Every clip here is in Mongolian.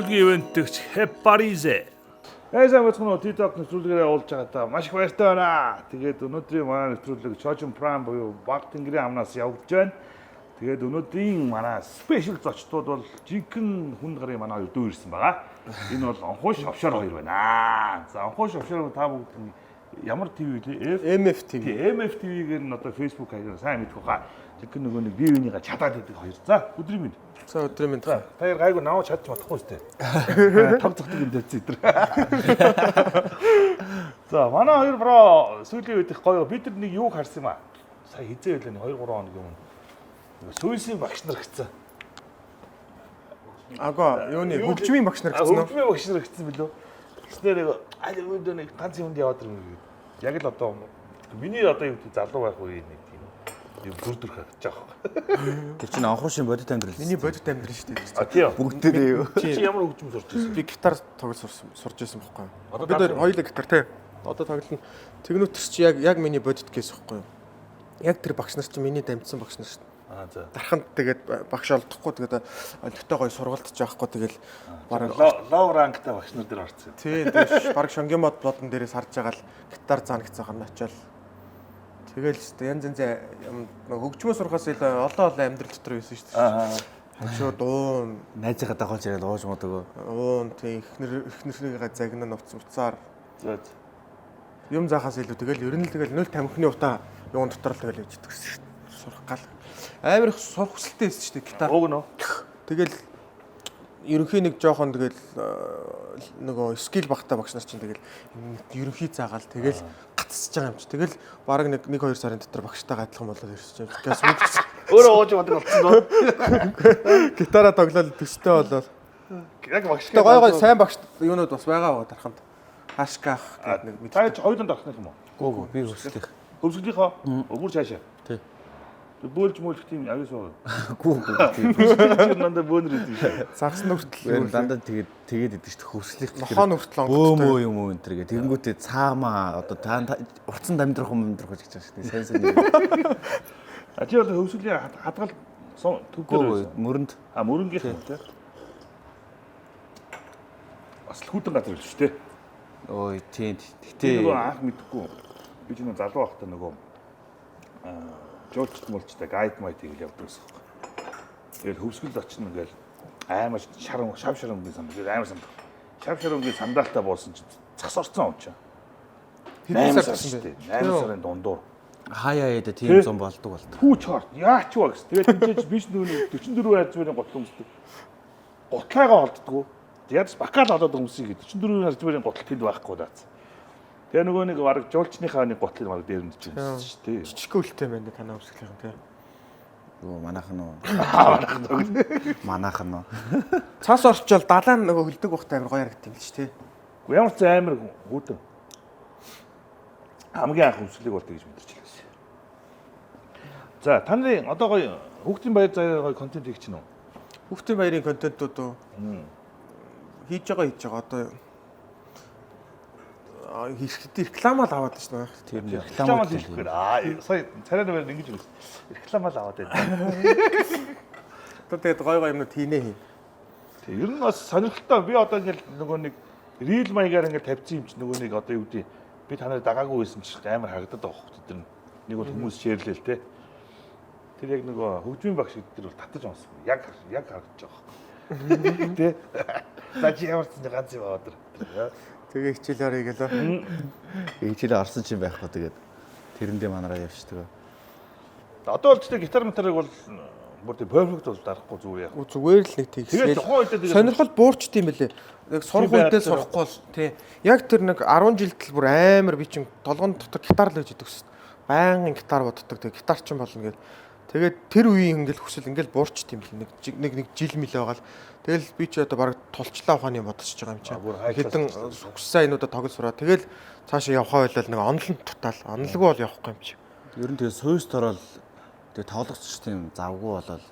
нэвтрүүлгийн ивэнтгч Heparize. Сайн бацхан TikTok нэвтрүүлгээрээ уулзж байгаа та маш их баяртай байна. Тэгээд өнөөдрийн манай нэвтрүүлэг Chojin Prime буюу баг тэнгэрийн амнаас явагдаж байна. Тэгээд өнөөдрийн манай спешиал зочдууд бол жинхэнэ хүн гарын манай хоёр дүү ирсэн байгаа. Энэ бол Онхоош Овшоор хоёр байна. За Онхоош Овшоор та бүгд ямар ТV вэ? MF TV. MF TV-гээр нь одоо Facebook хаягаар сайн мэдэх баха. Жинхэнэ нөгөө нэг бие бинийгаа чадаад байдаг хоёр. За өдрийн минь. За өдрийн минь. Та хоёр гайгүй наваа чадчих чадахгүй сте. Тав цогтөг энэ дэц идэр. За манай хоёр бро сүүлийн үед их гоё бид нар нэг юу харсан юм аа. Сая хизээ байлаа 2 3 хоног юм. Сүүсийн багш нар гисэн. Ага юуны хөгжмийн багш нар гэсэн үү? Хөгжмийн багш нар гисэн билүү? Гэснээр аль өдөө нэг ганц юмд яваад ирмээ. Яг л одоо миний одоо юу залуу байх үе нэг тийм бүрдүрх харагдаж байгаа. Тэр чинь анхуушийн бодит амьдрал. Миний бодит амьдрал шүү дээ. А тийм. Бүгдээрээ юу? Чи ямар хөгжим сурч байсан? Би гитар тоглож сурч байсан байхгүй юу? Бид хоёулаа гитар тий. Одоо тоглоно. Тэгнүүтэрч яг миний бодит гэсэн байхгүй юу? Яг тэр багш нар чинь миний дамжсан багш нар шүү дээ. Аа за. Дарханд тэгээд багш олдохгүй тэгээд олигтой гоё сургалтж яахгүй тэгэл бараг лов ранктай багш нар дээр орсон. Тий, тэгээд бараг шонгийн мод блодон дээрээс харж байгаа л гитар заана гэсэн очиод тэгэл янз янз хөгжмөө сурахаас илүү олон амьдрал дотор байсан шүү дээ. Аа. Очоо дуун найзынхаа дагуулж ирээд ууж муудаг. Уун тий эхнэрийнхээ загнаа нуцаар. За. Юм заахаас илүү тэгэл ер нь л тэгэл 0 тамхины утаа юун дотор л тэгэл явж идэх гэсэн сурах гал. Амар их сурах хүсэлтэй байсан шүү дээ гитар. Уг нөө. Тэгэл ерөнхий нэг жоохон тэгэл нөгөө скил багтаа багш нар чинь тэгэл ерөнхий заагаал тэгэл гацсаж байгаа юм чи. Тэгэл бараг нэг 2 сарын дотор багштайгаа адилхан болоод ирсэн чинь. Газ мэдсэн. Өөрөө ууж бодог болсон доо. Гитараа тоглоод төстэй болоод. Яг багш. Тэ гой сайн багш юунууд бас байгаа дарханд. Хашках гэдэг нэг мэд. Та хоёуланд орох юм уу? Гүү би хөвсгөлийнх. Хөвсгөлийнхоо бүр цаашаа. Тий. Бөөлж мөөлх тийм авьяас уу? Гүү. Хөвсгөлийнх дандаа бөөнөр идэв. Загсан нүртэл дандаа тэгээд идэв шүү хөвсгөлийнх. Нохоо нүртэл онгоцтой. Бөөмөө юм уу энэ тэргээ. Тэгэнгүүтээ цаамаа одоо та урцсан амьдрах гэж байгаа шүү дээ. Сайн. А чи бол хөвсгөлийн хадгал төвдөр мөрөнд. А мөрөнгийнх юм тий. Бас л хүдэн газар л шүү дээ. Ой тийм. Гэтэ нөгөө анх мэдхгүй. Би ч нэг залуу байхдаа нөгөө жуулчт муулчтай гайд майтыг л явдаг гэсэн юм. Тэгэл хөвсгөл очно ингээл аймаа шав шарамгийн сандал амар сандал. Шав шарамгийн сандалтай буусан чинь цас орцсон юм чаа. Хэдэн сар гэсэн бэ? 8 сарын дундуур. Хаяа яда тийм зам болдог. Пүү чорт яач вэ гэсэн. Тэгээд тэнцэж биш нүүний 44 хязбарын гутал өмсдөг. Гутлаагаа олддгоо. Яаж бакал олоод өмсөе гэдэг 44 хязбарын гутал тэнд байхгүй даац. Тэгээ нөгөө нэг баг жуулчныхаа нэг гутлыг баг дээр нь чинь шүү дээ. Жижиг үлтэй байна танаа өмсгөлийнх нь тий. Юу манайхан уу? Манайхан уу? Цаас орчвол далаа нөгөө хөлдөг бахтай амар гоё харагдсан юм л ч тий. Ямар ч амар хүүдэн. Хамгийн анх өмсгөлийг болтой гэж мэдэрч байсан. За таны одоо гоё хүүхдийн баяр заяа гоё контент хийх чинь үү? Хүүхдийн баярын контентууд уу? Хийж байгаа одоо хэрэгтэй рекламал аваад байна шүү дээ. Тийм рекламал хийхээр сая царайны баяр ингэж өгсөн. Рекламал аваад байна. Одоо тэгээд гой юмнууд хийнэ. Тэг ер нь бас сонирхолтой. Би одоо ингээл нөгөө нэг рил маягаар ингээл тавьчих юм чи нөгөө нэг одоо юу гэдэг би танаар дагаагүй байсан чи амар харагдаад байгаа хөх тэр нэг бол хүмүүс шеэрлээ л те. Тэр яг нөгөө хөгжмийн багш гэдэг бол татаж онсон. Яг харагдаж байгаа. Тэ. За чи ямар ч ганц юм аваад тэр. Тэгээ хичээлээр игэлээ. Хичээлээ орсон ч юм байхгүй тэгээд тэрэндээ манараа явчихдаг. Одоо л ч гитар метрыг бол бүр тийм перфект бол дарахгүй зүгээр яах. Зүгээр л нэг тийгсээ. Тэгээд тухайн үед тэгээд сонирхол буурчт юм бэлээ. Яг сурах үедээ сурахгүй бол тий. Яг тэр нэг 10 жилдэл бүр амар би чин толгон дотор гитар л гэж идэг шүү дээ. Байнгын гитар боддог. Тэгээд гитар чин болно гэдэг. Тэгээд тэр үеийн ингээл хүсэл ингээл буурчт юм бэл нэг жил мэл байгаа л. Тэгэл би ч одоо баг тулчлаа ухааны бодсож байгаа юм чи. Хэдэн сүгссэн айнуудаа тоглож сураа. Тэгэл цаашаа явхаа байлал нэг онлон тутаал. Онлгүй бол явахгүй юм чи. Ер нь тэгээ сууйс дорол тэгээ тоглогч тийм завгүй болол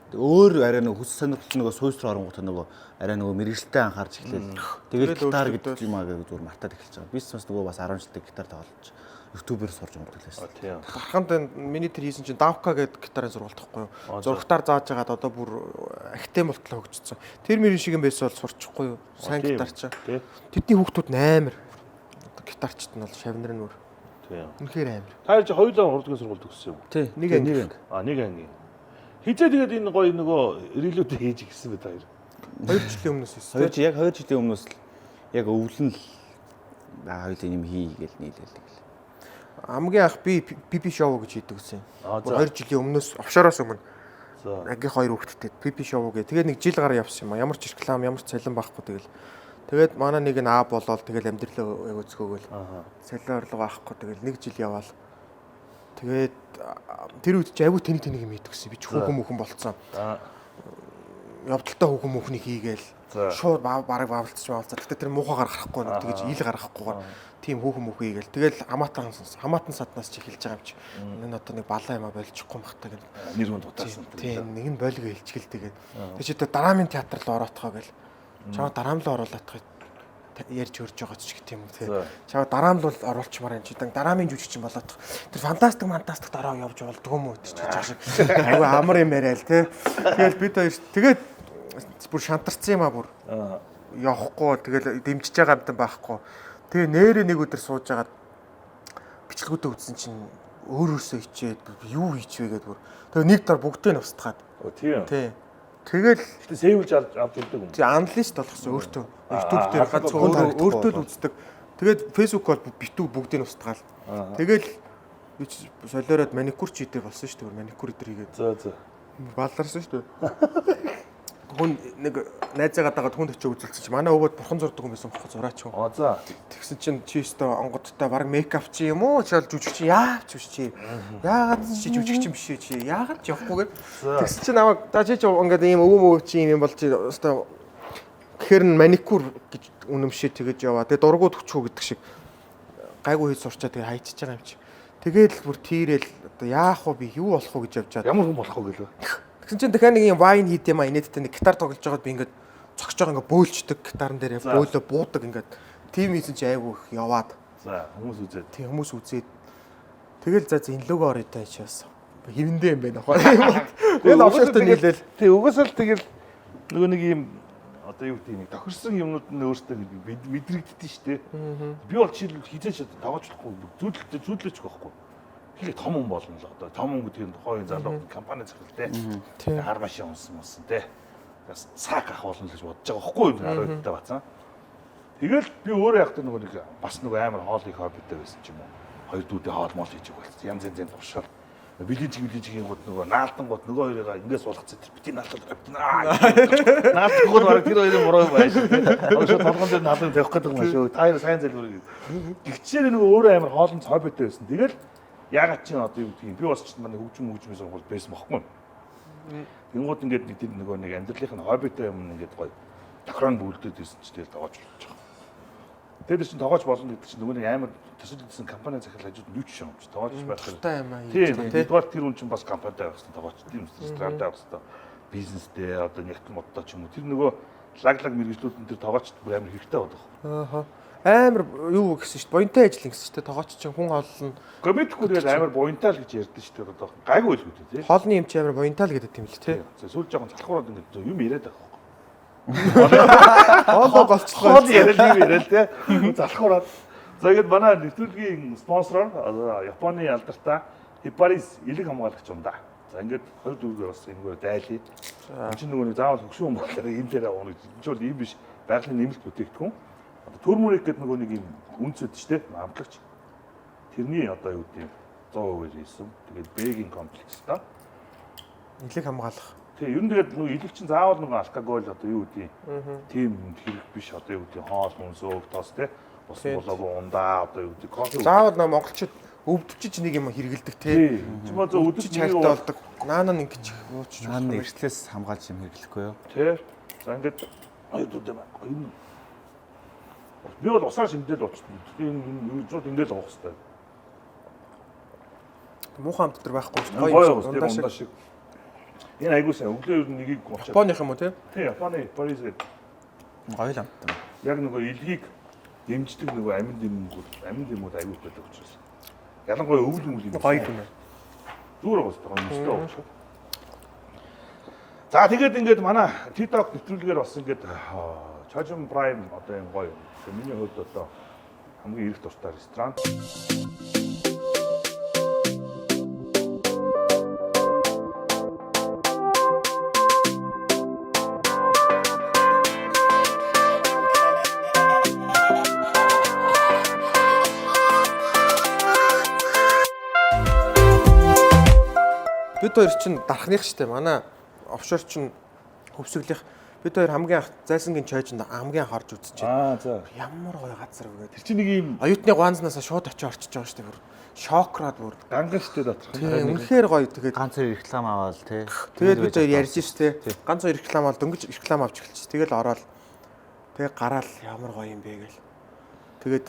Өөр арай нэг хүс сонирхолтой нөгөө суйс руу оронгууд нөгөө арай нөгөө мэрэгжлтэй анхаарч эхлэв. Тэгээд гитар гэдэг юм аа гэж зүгээр мартаад эхэлж байгаа. Би бас нөгөө бас 10 жилдээ гитар тоглож ютубер сурж байгаа лээс. Тийм. Гарханд миний тэр хийсэн чинь Давка гэдэг гитарын сургалт байхгүй юу? Зургатаар зааж байгаад одоо бүр ахтем болтлоо хөгжсөн. Тэр мөрийн шиг юм байсан бол сурчихгүй юу? Сайн гитарч. Тэдний хүүхдүүд амар. Гитарчт нь бол шавнар нь өөр. Тийм. Үнэхээр амар. Та чи хоёулаа урдгийн сургууль төгссөн юм уу? Тий, нэг анги. Нэг анги. Хизээ тэгээд энэ гоё нөгөө релүүдээ хийж гисэн бэ та хоёр? 2 жилийн өмнөөс хийсэн. 2 жилийн өмнөөс л яг өвлөн л хоёулаа юм хийгээл нийлээл. Хамгийн анх би PP шоу гэж хийдэг гэсэн. 2 жилийн өмнөөс офшороос өмнө. Ангийн 2 хүүхэдтэй PP шоу гээ. Тэгээд нэг жил гараа явсан юм а. Ямар ч реклам, ямар ч цалин байхгүй тэгээд манай нэг нь болоод тэгэл амьдралаа яг өцгөөгөл. Цалин орлого авахгүй тэгэл 1 жил яваал. Тэгээд тэр үед чи аягүй тэнийг юм хийдэг гэсэн. Би ч хүүхэн болцсон. Явдалтай хүүхэн мөхнийг хийгээл. Шууд бараг бавлцсан. Гэтэ тэр муухагаар гарахгүй нэг тэгэж ил гаргахгүйгээр тийм хүүхэн мөх хийгээл. Тэгэл хамаатан саднаас ч эхэлж байгаа юм чи. Энэ одоо нэг балаа юм болчихгүй махтаа гэл. Нэр хүнд утаасан. Тийм нэг нь болиг хэлчихэл тэгээд. Тэг чи дараамын театр руу ороотхоо гэл. Чамаа дараам руу оруулаадах ярьж хөрж байгаа ч гэх юм уу тий. Чамаа дараам руу оруулчмаар юм чи дараамын жүжигчин болоод тэр фантастик дараа явж болдгоо юм уу гэж байгаа шиг. Айгу амар юм яриа л тий. Тэгэл бид хоёр тэгээд бүр шантарсан юм а бүр. Явахгүй тэгэл дэмжиж байгаа юмтай байхгүй. Тэгээ нэрээ нэг өдөр сууж агаад бичлэгүүдээ үзсэн чинь өөрөөсөө хичээд юу хийчихвэ гэдээ бүр. Тэгээ нэг дор бүгдээ нь устгаад. Тийм. Тий. Тэгэл сэвэлж авч ирдэг юм. Тий, аналист болгосон өөртөө. YouTube дээр ганц өөртөө л үздэг. Тэгээд Facebook бол битүү бүгдийг нь устгаал. Тэгэл би солиороод маникюр ч хийдэг болсон шүү дээ. Маникюр өдр хийгээд. За. Балларсан шүү дээ. Хүн нэг найзаагаа дагаад хүнд очиж үзүүлсэн чи манай өвөд бурхан зурдаг юм байсан бохоо зураач юм. За. Тэгсэн чинь чи өстө онгодтой баг мейкап чи юм уу? Чаал жүжиг чи яач чи. Яагаад чи жүжиг чи биш чи. Яагаад ч явахгүйгээр. Тэгсэн чи намайг та чи ингээд ийм өвөө чи юм бол чи өстө гэхэр нь маникюр гэж үнэмшээ тэгэж яваа. Тэгээ дургууд өчхөө гэдэг шиг гайгүй хийж сурчаа тэгээ хайчиж байгаа юм чи. Тэгээл бүр тийрэл одоо яах вэ би юу болох вэ гэж явж чад. Ямар хүн болох вэ гэлээ. Тэгсэн чинь дахиад нэг юм вайн хийд юм а инээдтэй нэг гитар тоглож байгаад би ингээд цогч байгаа ингээд бөөлчдөг гитарын дээр бөөлөө буудаг ингээд тим хийсэн чи айгүй их яваад. За хүмүүс үзээд. Тийм хүмүүс үзээд тэгэл за энэ лого орё та чаас. Хэвэндээ юм байна аа. Тэгэл офшортой нийлээл. Тэг угсаал тэгэл нөгөө нэг юм одоо юу гэдэг нэг тохирсон юмнууд нь өөртөө мэдрэгддэж штэ. Би бол жишээл хизээч тоглож болохгүй зүүдлэж байхгүй. Хийг том хүн болно л одоо том хүн гэдэг нь хойно залуу компани захиралтай хар машин унсан те. Бас цаг ах болно л гэж бодож байгаа байхгүй юу 10-д бацаа. Тэгэл би өөрөө яг нэг бас нэг амар хоол их хоббитэй байсан ч юм уу. Хоёр дүүдээ хоол моол хийж байгаа. Янз янзын туршаал. Билижийн гот нөгөө наалтан гот нөгөө хоёроо ингээс болгоцсон тэр бити наалтан наалтан гот бараг тэр хоёрын муруу байж. Ошоо толгон дээр наалтан тавих гэдэг юм шүү. Та хоёр сайн залбирыг. Гихчээр нөгөө өөрөө амар хоолн хоббитэй байсан. Тэгэл ягаад ч одоо юу гэдгийг би бас ч манай хөгжмийн сургууль байсан бохгүй. Тэнгууд ингээд нэг тэр нөгөө нэг амьдралынх нь хоббитэй юм ингээд гоё тохирон бүлдээд ирсэн ч тэгэл тоогооч болж байгаа. Тэр чинь тоогооч болно гэдэг чинь нөгөө нэг амар төсөлдсөн компани захирал хажууд нь юу ч юм чи тоогооч байх хэрэгтэй. Тийм нэгдүгээр тэр хүн чинь бас компанитай байх хэрэгтэй тоогооч тийм стандарттай байх хэрэгтэй. Бизнестэй одоо нэгтгэн модтой ч юм уу тэр нөгөө лаглаг мэрэгжлүүд энэ тэр тоогооч амар хэрэгтэй болдог. Ааха. Амар юу гэсэн шүү дээ. Буянтай ажил гэсэн шүү дээ. Тоогооч чинь хүн олно. Комедихгүй тэгэл амар буянтай л гэж ярьдэн шүү дээ. Одоо гайгүй л үү тий. Хоолны юм чи амар буянтай л гэдэг юм л тий. Сүүл жоохон залхуураад ингээд юм яриад байгаа. Хоолоо голчлоо. Хоол яриад юм яриад тий. Залхуураад. За ингээд манай нэвтрүүлгийн спонсор Японы алдартай Hepparis элэг хамгаалагч юм да. За ингээд 24-гээр бас энэгээр дайлъя. Энд чинь нөгөө заавал хөгшүүн болохоор энэ дээр авах гэж. Энд чинь ийм биш байгалийн нэмэлт бүтээгдэхүүн. Одоо Turmeric гэдэг нөгөө нэг юм үнцэд ч тийм амтлагч. Тэрний одоо юу гэдэг 100% хийсэн. Тэгээд Б-ийн комплекс та. Элэг хамгаалах. Тэгээ ер нь тэгээд нөгөө элэг чинь заавал нөгөө алкогол одоо юу гэдэг тийм хэрэг биш одоо юу гэдэг хоол хүнс өг тос тийм ус болоогүй ундаа одоо юу гэдэг кофе. Заавал нөгөө монголчууд өвдөвчиж нэг юм хэрэгэлдэг тийм. Чимээ зөв өдөрч хайртай болдог. Наана нэг гэж уучих. Наана эртлээс хамгаалж юм хэрэглэхгүй юу? Тий. За ингээд аюудаа энэ би бол усаар шимдэл уучсан. Энэ зууд ингээд авах хэрэгтэй. Муухан амт дээр байхгүй шүү дээ. Гоё ундаа шиг. Энэ айгуу сайн. Өглөө ер нь нэгийг уучаад. Японых юм уу те? Тий, Японы Парис Гоё л амт. яг нөгөө илгийг дэмждэг нөгөө аминд юмуд айгуу байдаг учраас. Ялангуяа өвөл юм. Гоё юм. Зүгээр гоос байгаа юм өстой уучлаа. За тэгээд ингээд манай TikTok нэвтрүүлгээр бас ингээд Chojun Prime одоо энэ гоё. Миний хувьд одоо хамгийн эрх тустай ресторан. Бид хоёр чинь дарахных штэ манай офшор чинь хөвсгөлийнх бид хоёр хамгийн анх зайсангийн чойжинд хамгийн анх орж үзэж байна. За. Ямар гоё газар вэ. Тэр чинь нэг юм Оюутны гуанзнасаа шууд очиж орчиж байгаа штэ бүр. Шокрад бүр. ганган штэ доторх. Үнэхээр гоё тэгээд Ганц хоёр реклам аваад тий. тэгээд бид хоёр ярьж штэ. Ганц хоёр реклам авал дөнгөж реклам авч эхэлчих. Тэгэл ороод тэгээд гараал ямар гоё юм бэ гээл. Тэгээд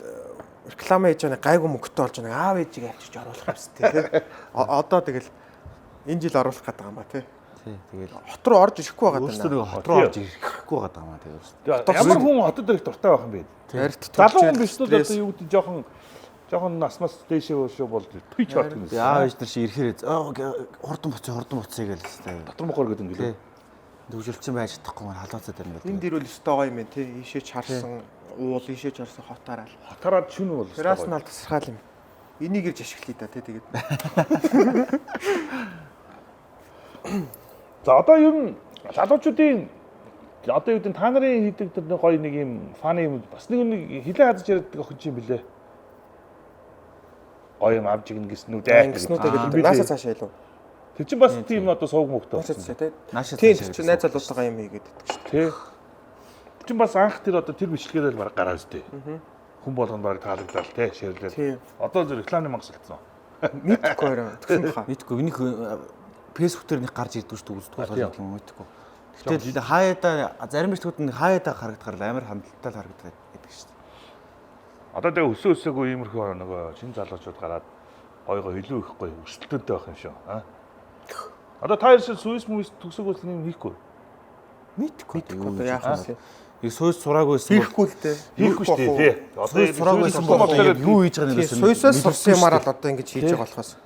реклам хийж байгаа гайгүй мөнгөтэй болж байгаа аав ээжийг авчиж оруулах юмс тий. Одоо тэгэл энэ жил оруулах гэдэг юм ба тий. Тий. Тэгээд Хот руу орж ирэхгүй байгаа өөрсдөө даа. нэг хот руу орж ирэхгүй байгаа юм аа тэгээд. Ямар хүн хотод ирэх дуртай байх юм бэ? Харьт Залуу хүн биш л одоо юу гэдэг жоохон насмас дээшээ өшөө болж twitch бат юм. Яа ээж нар чи ирэхээр хурдан буцъя гээл хэвээр. Дотор мохор гэдэг юм гэлээ. Дөвжөлцсөн байж чадахгүй маань халууцаад байна гэдэг. Энд ирвэл өстой гоё юм байна тий. Ийшээ чарсан уул, ийшээ чарсан хотаараа. Хатараад шүн бол. Террас нь аль тасархаал юм. Энийг ирж ашиглая да тий тэгээд. За одоо ер нь залуучуудын одоо юу гэдэг та нарын хийдэг тэр гоё нэг юм фаны юм бас нэг хилээ хадаж яриад охин юм билээ. Гоё юм авч игнэ гэснүү дээ. Ингэснүүдээ гэдэг наасаа цаашаа илүү. Тэр чинь бас тийм одоо сууг мөхтэй Наасаа болсон. цаашаа тий. Наашаа Тийм цаашаа чи найз залуутайгаа юм хийгээд байдаг шүү Тий. Тэр чинь бас анх тэр одоо тэр бичлэгээр л баг гараа үстэй. Хүн болгонд баг таалагдал тий ширлээ. Тий. Одоо зөв рекламны мангас болсон. дээ. Мэдхгүй орой. Тэгсэн баха. Мэдгүй энийг фэйсбુક дээр нэг гарч ирдэг шүү дээ үздэг юм мэдгүй. Гэтэл хаяада зарим бичлэгүүд нь хаяада харагдахаар амар хандлттай харагддаг гэдэг шүү дээ. Одоо тэгээ өсөө өсөөгүй иймэрхүү нөгөө шинэ залуучууд гараад гойгоо илүү их гоё өрсөлдөөнтэй байх юм шүү. Одоо та яшил Swiss movie төгсөг үл юм хийхгүй. Мэдгүй. Одоо яах вэ? Их сууж сураагүйсэн Хийхгүй л дээ. Хийхгүй шүү дээ тий. Одоо сураагүйсэн бол юу хийж байгааг нь Суйсаас сурсан юмараа л одоо ингэж хийж байгаа болохоос.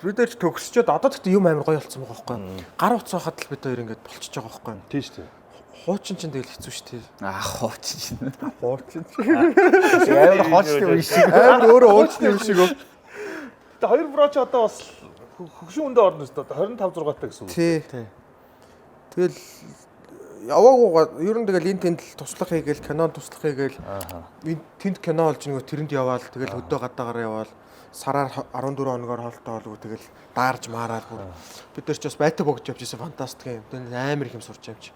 Бид ч төгсчөөд одоо тэгтээ юм амар гоё болсон байгаа байхгүй. Гар уцаахад л бид хоёр ингэж болчихж байгаа байхгүй. тий шүү дээ. Хуучин ч тэгэл хэцүү шүү дээ. хуучин. Хуучин. Амар хоочтой юм шиг. Амар өөрөө уучны юм шиг. Тэгээ хоёр броч одоо бас хөгшин өндөө орно шүү дээ. 25 6 таа гэсэн үг. Тий. Тэгэл яваагүйгаа ер нь тэгэл энэ тэнд л туслах хийгээл кинон туслах хийгээл тэнд кино олж нөгөө тэрэнд яваал тэгэл хөдөө гадаагаар яваал сараар 14 хоногоор хоолтой болов тэгэл даарж маараад бүр бид нар ч бас байтаа богж явж исэн фантастик юм. Тэгэл амар их юм сурч явж.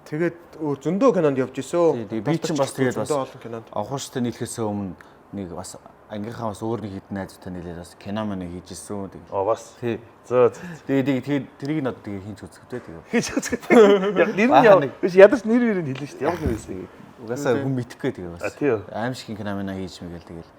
Тэгээд өөр зөндөө кинонд явж исэн. Би чинь бас тэгээд бас зөндөө олон кинонд. авахштай нийлэхээс өмнө нэг бас ангийнхаа бас өөр нэг хідэн найзтай нийлээд бас кино мань хийж исэн. Бас. Тий. Зөө. Тэгээд тэрийг нь одоо тэгээд хийж үзэхтэй тэгээд. Хийж үзэх. Яг нэр нь яв. Биш ядарч нэр нэрийг хэлнэ шүү дээ. Ямар нэрээс юм. Угаасаа хүн мэдхгүй тэгээд бас. Тий. Аимшигын кино мань хийж мэгэл тэгээд.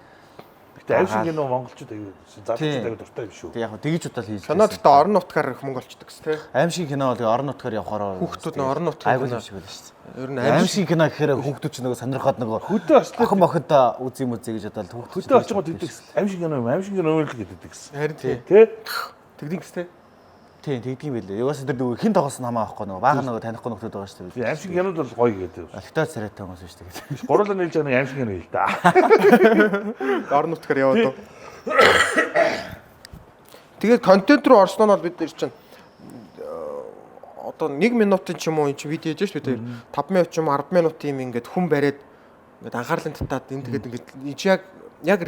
Гэтэ аимшиг кино монголчууд аюу залуучууд аюу дуртай юм шүү. Тэг яг тэгж удаа хийж. Кинод та орон нутгаар их мөнгө олчдаг гэсэн тий. Аимшигын кино бол орон нутгаар явахаараа Хүүхдүүд нь орон нутгийн айгуу кино шиг байл шүү дээ. ер нь Аимшигын кино гэхээр хүүхдүүд ч нөгөө сонирхоод нөгөө Хөдөө очтой. охин мохонтой үзье мүзье гэж бодоод хүүхдүүд Хөдөө очгоод идэх. Аимшиг кино юм. Аимшиг кино өөр л гэдэг гэсэн. харин тий. Тэ? Тэгдин гэс тий. Тийм тэгдэг юм байлээ. Угаасаа тэр нөгөө хин тоглосон хамаа авахгүй нөгөө баахан нөгөө танихгүй нөхдөд байгаа шүү дээ. Аимшиг кинод бол гоё гэдэг. Алхтаа царайтай хүмүүс шүү дээ. Гурлаа нийлж байгаа нэг аимшиг кино хэл та. Орон нутгаар яваад. Тэгээд контент руу орсноо нь бол бид нар чинь одоо 1 минутын ч юм уу энэ чинь видео хийж шүү дээ. 5 минут ч юм 10 минутын юм ингээд хүн бариад ингээд анхаарлын татаад энэ тэгээд ингээд яг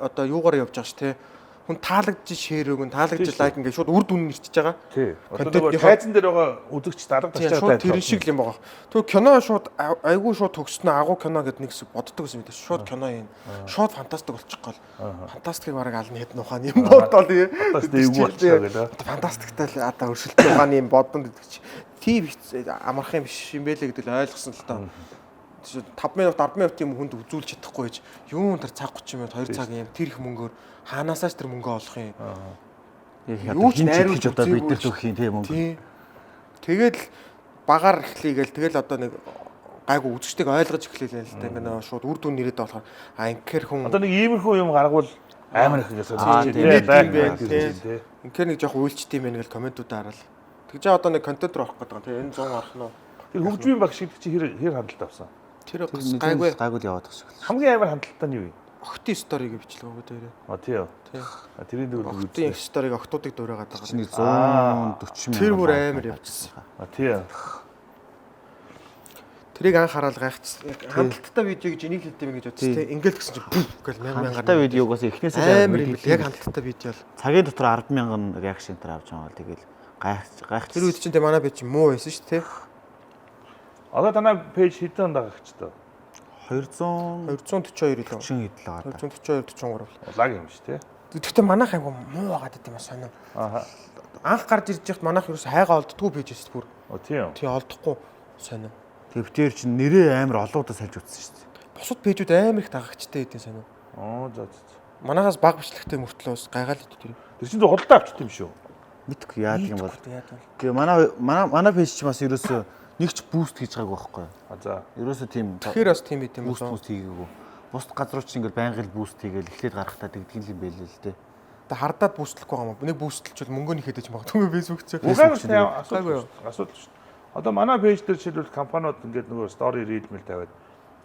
одоо юугаар явж байгаа ш тэ. Хүн таалагдж шеэр өгөн таалагдж лайк ингээд шууд үр дүн ирчихэж байгаа. Тий. Одоо нөгөө тайзан дээр байгаа үзэгч дарга тачаад шууд тэр шиг юм байгаа. Тэгвэл кино шууд айгүй шууд төгснө агуу кино гэдэг нэг хэсэг боддог гэсэн мэт. Шууд кино юм. Шууд фантастик болчих гол. Фантастикийг бараг алны хэд нухааны юм бодоо тий. Фантастик эвгүй болчихлоо гэдэг. Фантастиктай л одоо өршөлттэй ухааны юм бодонд гэдэг чи. Тийм амархан юм биш юм байлээ гэдэг л ойлгосон л тоо. 5 минут 10 минутын хүнд үзүүлж чадахгүй гэж юун тэр цаг 30 минут 2 цагийн юм тэр их мөнгөөр хаанаасаач тэр мөнгө олох юм. Юу ч найруулж одоо бидэрт өгөх юм тийм мөнгө. Тэгэл багаар эхлэе гээл тэгэл одоо нэг гайгүй үзэгчдийг ойлгож эхлэв л да. Ингээ шууд үр дүн нэрэд болохоор инхээр хүн Одоо нэг иймэрхүү юм гаргавал амар их гэсэн тийм. Инхээр нэг жоох үйлчтэй юм байна гэл комментуудаа хараад. Тэгж одоо нэг контент руу орох гэдэг юм. Тэгээ энэ 100 орох нь. Тэр хөгжмийн баг шиг чи хэр хандлагатай авсан. Тэр гайгүй яваад гэх шиг. Хамгийн амар хандлагатай нь юу вэ? Охтын сториг бичлэг өгөөд өөрөө. Тийм. Тэрийн дөрөв охтын сториг охтуудыг дуурайгаад байгаа. Нэг 140 мянга. Тэр бүр амар явчихсан. Тийм. Тэрийг анх хараад гайхчихсан. Хандлттай видеог жинийг хэлдэм гэж бодсон тийм. Ингээл гэсэн чинь гэл мянган хандлттай видеогоос эхнээсээ амар юм бэл яг хандлттай видео л. Цагийн дотор 100000 реакшн төр авч байгаа бол тэгэл гайх. Тэр үед чинь манай би чинь муу байсан шүү дээ. Одоо танай пэйж хэдэн дагагч та? 242 илүү. 40 хэдл байгаа. 242 43. Лаг юм шүү дээ. Тэгтээ манайх аймаг муу байгаад байт юм аа сонио. Анх гарч ирж яхад манайх ерөөс хайгаа олддгүй пэйж эс бүр. Тийм. Тий олдохгүй сонио. Тэвчээр чинь нэрээ амар олоодаа сальж утсан шүү дээ. Бусад пэйжүүд амар их дагагчтай байдیں۔ Сонио. За. Манайхаас баг бичлэгтэй мөртлөөс гайгаал идэв тэр. Тэр чинь худалдаа авчт юм шүү. Мэдгүй яадаг юм бол. Тэгээ манай пэйж чинь бас ерөөсөө нэг ч буст хийж байгаагүй байхгүй. За. Ерөөсөө тийм. Тэгэхээр бас тийм байт юм болоо. Буст хийгээгүй. Бусд газрууд чинь ингээл байнгын буст хийгээл эхлээд гарахтаа тэгдэг юм байл л дээ. Та хардаад бустлахгүй байгаа юм. Нэг бустлчвал мөнгө нь ихэд ч магадгүй Facebook ч. Асуудал шүү. Одоо манай пэйж дээр жишээлбэл компаниуд ингээд нөгөө стори ридмэл тавиад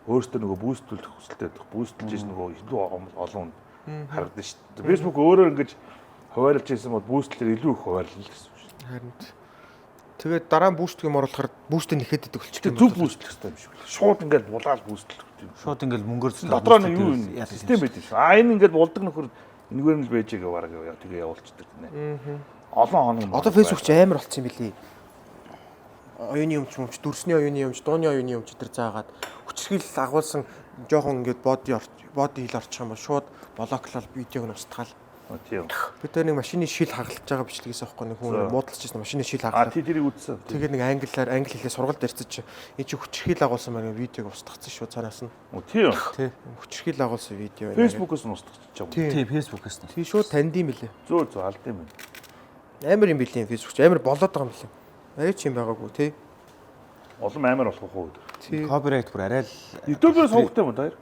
өөрсдөө нөгөө бүүстлүүлэх хүсэлтэй байдаг. Бүүстлж ийс нөгөө илүү олон харагдана шүү дээ. Facebook өөрөө ингэж хуваарлж ийсэн бол бүүстлэр илүү их хуваарлна гэсэн үг шүү. Харин. Тэгээд дараа нь бүүстлийг оруулахаар бүүстээ нэхэд идэг болчихсон. Зөв бүүстлэх хэрэгтэй юм шиг байна. Шууд ингээд булаад бүүстлэх юм. Шууд ингээд мөнгөөр дотроо нь юу систем байдаг шүү. Энэ ингээд булдаг нөхөр энэгээр нь л байжээгээ бараг тэгээ явуулчихдаг гинэ. Олон хоног. Одоо Facebook ч амар болцсон юм билий. Оюуны юмч дүрсний оюуны юмч, дууны оюуны юмч тэр заагаад хүчрхийл агуулсан жоохон ингээд боди хил орчих юм бол шууд блоклол видеог нь устгаал. Тийм. Би тэр нэг машины шил хагалж байгаа бичлэгээс авахгүй нэг хүн муудалж ирсэн машины шил хагалаа. Тэрийг үзсэн. Тэгээд нэг англи хэлээ сургалт ярьцаж энэ чи хүчрхийл агуулсан маань видеог устгацсан шүү цаанаас нь. Тийм. Тий. Хүчрхийл агуулсан видео байна. Facebook-оос нь устгацчих. Тий, Facebook-оос нь. Тий шууд танд юм билээ. Зөө алд юм байна. Амар юм билээ Facebook ч амар болоод байгаа юм билээ. Арай ч юм байгаагүй тий. Улам амар болох уу? Копирайт бүр арай л YouTube-ээр суугтай юм даа.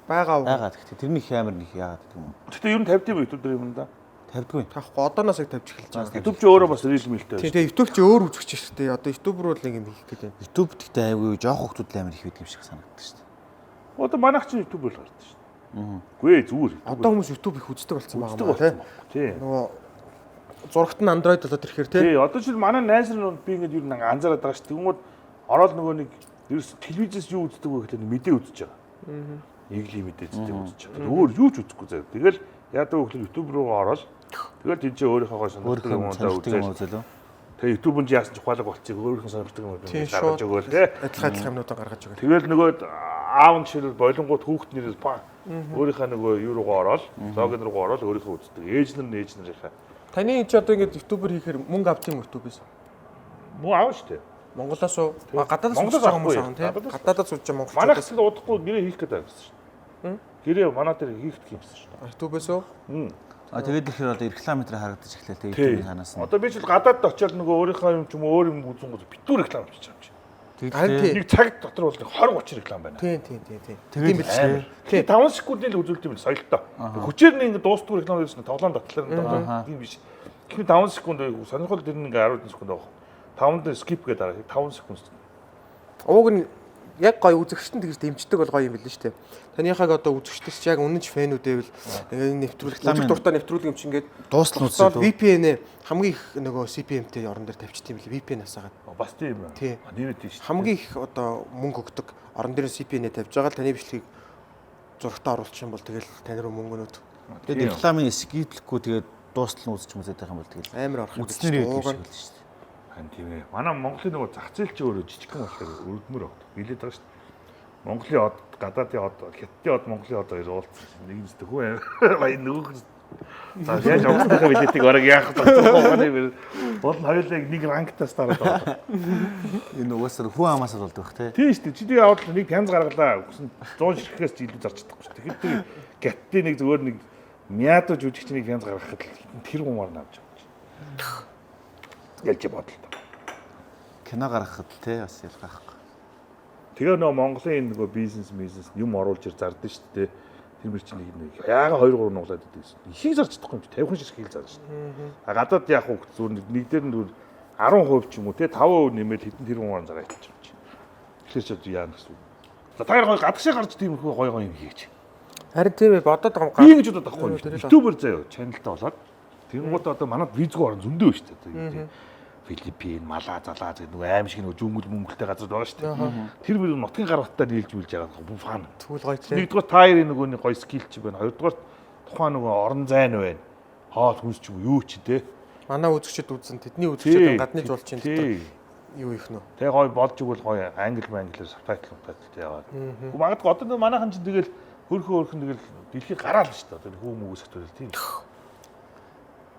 Байгаа. Гэхдээ тэрний их амар нэг яагаад гэдэг юм. Гэхдээ ер нь 50 тийм YouTube дээр юм да. 50-гүй. Таахгүй одооноос их тавьж эхэлж байгаа. YouTube ч өөрөө бас рил мэлтэй. Тийм YouTube ч өөр үзэгч шүү дээ. Одоо YouTube руу л нэг юм хийх гэдэг. YouTube гэхдээ айгүй жоох хүмүүс амар их байдаг юм шиг санагддаг шүү дээ. Одоо манайх чинь YouTube-ээр л гардаг шүү дээ. Гүй зүгээр. Одоо хүмүүс YouTube их үздэг болсон байгаа юм тийм. Нөгөө зурагт нь Android болоод ирэхээр тийм. Тий, одоо чинь манай найз нар би ингэж юу нэг анзаараад байгаа шүү. Тэгмүүд ороод нөгөө нэг ерөөс телевизээс юу үздэг вэ гэхэл мэдээ үзэж байгаа. Иглийн мэдээ үзэж байгаа. Өөр юу ч үзэхгүй заяа. Тэгэл яадаг вэ гэхэл YouTube руу ороод тэгэл тийч өөрийнхөө сонирхдаг юмудаа үзэл. Тэгээ YouTube-нд яасан ч ухаалаг болчих өөрийнхөө сонирхдаг юмудаа гаргаж өгөөл тий. Адилхан юмнуудаа гаргаж өгөөл. Тэгэл нөгөө аав нь жишээл болонгууд хүүхд нэрэл па өөрийнхөө нөгөө юу руугаа ороод логин руугаа ороод өөрийнхөө үздэг. Ээж нарынхаа. Таны чи одоо ингэ YouTube-ээр хийхээр мөнгө авт юм YouTube-ээс. Муу аав штэ. Монголоос уу? Гадаадаас сууж байгаа хүмүүс аав тий. Гадаадаас сууж байгаа монголчууд. Манайх л удахгүй гэрээ хийх гэдэг байсан шүү. Гэрээ манай дээр хийх гэх юмсан шүү. YouTube-ээс уу? Тэгээд ихээр одоо реклам метр харагдаж эхлэв те YouTube-ийн санаас нь. Одоо би ч гадаад очиод нөгөө өөрийнхөө юм ч юм өөр юм үзэн гоо битүү реклам хийчих юм чи. Нэг цаг дотор бол 20 30 реклам байна. Тийм. Тийм биз. Тэгээ 5 секундын л үзүүлдэг юм соёлтой. Хүчээр нь ингэ дуустгүй реклам хийсэн тоглоом татлаар тийм биш. Гэхдээ 5 секунд сонирхол дэр нь ингээ 10 секунд авах. 5-д скип гэдэг дараа 5 секунд. Ууг нь яг гоё үзэгчтэн тэгж дэмждэг бол гоё юм билээ шүү дээ. Таныхаг одоо үзэгчдээс яг үнэн ч фэнүүд байвал нэвтрүүлэг дуртай нэвтрүүлэг юм чи ингээд дуустал үзээ. VPN хамгийн их нөгөө CPM-тэй орон дээр тавьчих тийм билээ. VPN-аас хагаад. Бас тийм юм. Нэрээ тийм шүү. Хамгийн их одоо мөнгө өгдөг орон дээр CPN-ээ тавьж байгаа л таны бичлэгийг зургатаа оруулах юм бол тэгэл тань руу мөнгөнүүд. Тэгээд рекламын скиплэхгүй тэгээд дуустал нь үзчих юм зээх юм бол тэгэл амар орох юм шүү дээ. Тийм ээ. Манай Монголын нөгөө зах зээл ч өөрөө жижигхан болохоор өргөмөр авдаг. Билээд байгаа шүү дээ. Монголын од, гадаадын од, хятадын од, Монголын од хоёр уулзсан. Нэг нь зөвхөн баян нөгөөх нь. За яаж авахтайхаа билетийг орог яах вэ? Бол хоёулаа нэг рангтаас дараад байгаа. Энэ угаасаа хүн амаасаа болдог те. Тийм шүү дээ. Чи тэгээ аваад нэг пянз гаргалаа. Үсэн 100 ширхгээс ч илүү зарч чадахгүй шүү. Тэгэхээр тэр гаттын нэг зүгээр нэг мяадаж үжигчнийг пянз гаргахад тэр гумаар навж байгаа. Ялж бодлоо. Кино гаргахад те бас ялгаахгүй. Тэгээ нөө Монголын нөгөө бизнес юм оруулж зардаг шүү дээ. Тэр мөр чинь нэг яагаад 2 3 нуглаад идэв гэсэн. Ихийг зарж чадахгүй юм чи 50 шиг хийл зарж шүү дээ. А гадаад яг хөө зүгээр нэг дээр нь 10% ч юм уу те 5% нэмээд хэдэн тэрбум зараа иччих юм чи. Тэгэхээр ч яа гэсэн. За та хоёр гадагшаа гарч тийм их гоё юм хийж. Харин тийм ээ бодоод байгаа Би ингэж бодоод байхгүй юм. Ютубер заяа чаналтай болоод тэнгууд одоо манад визгүй орон зөндөө шүү дээ. Филиппин, Малаа, Залаа гэдэг нөгөө аим шиг нөгөө жүнгэл мөнгөлтэй газар байгаа шүү дээ. Тэр бүр нутгийн гар утаа нийлж мүлж байгаа бүү фан. Түл гоё тийм. Нэгдүгээр таарын нөгөөний гоё скил ч байна. Хоёрдугаар тухайн нөгөө орон зайн байна. Хоол хүнс ч юм уу юу ч те. Манай үзэгчд үзэн тэдний үзэгчд гадны жуулчин дээр юу их нөө. Тэгээ гоё болж игэл гоё англиэр сабтайтлтай яваад. Гэхдээ магадгүй одоо манайхан ч тэгэл хөрхөн тэгэл дэлхийг гараал шүү дээ. Одоо хүү мөгөөсөх төрөл тийм.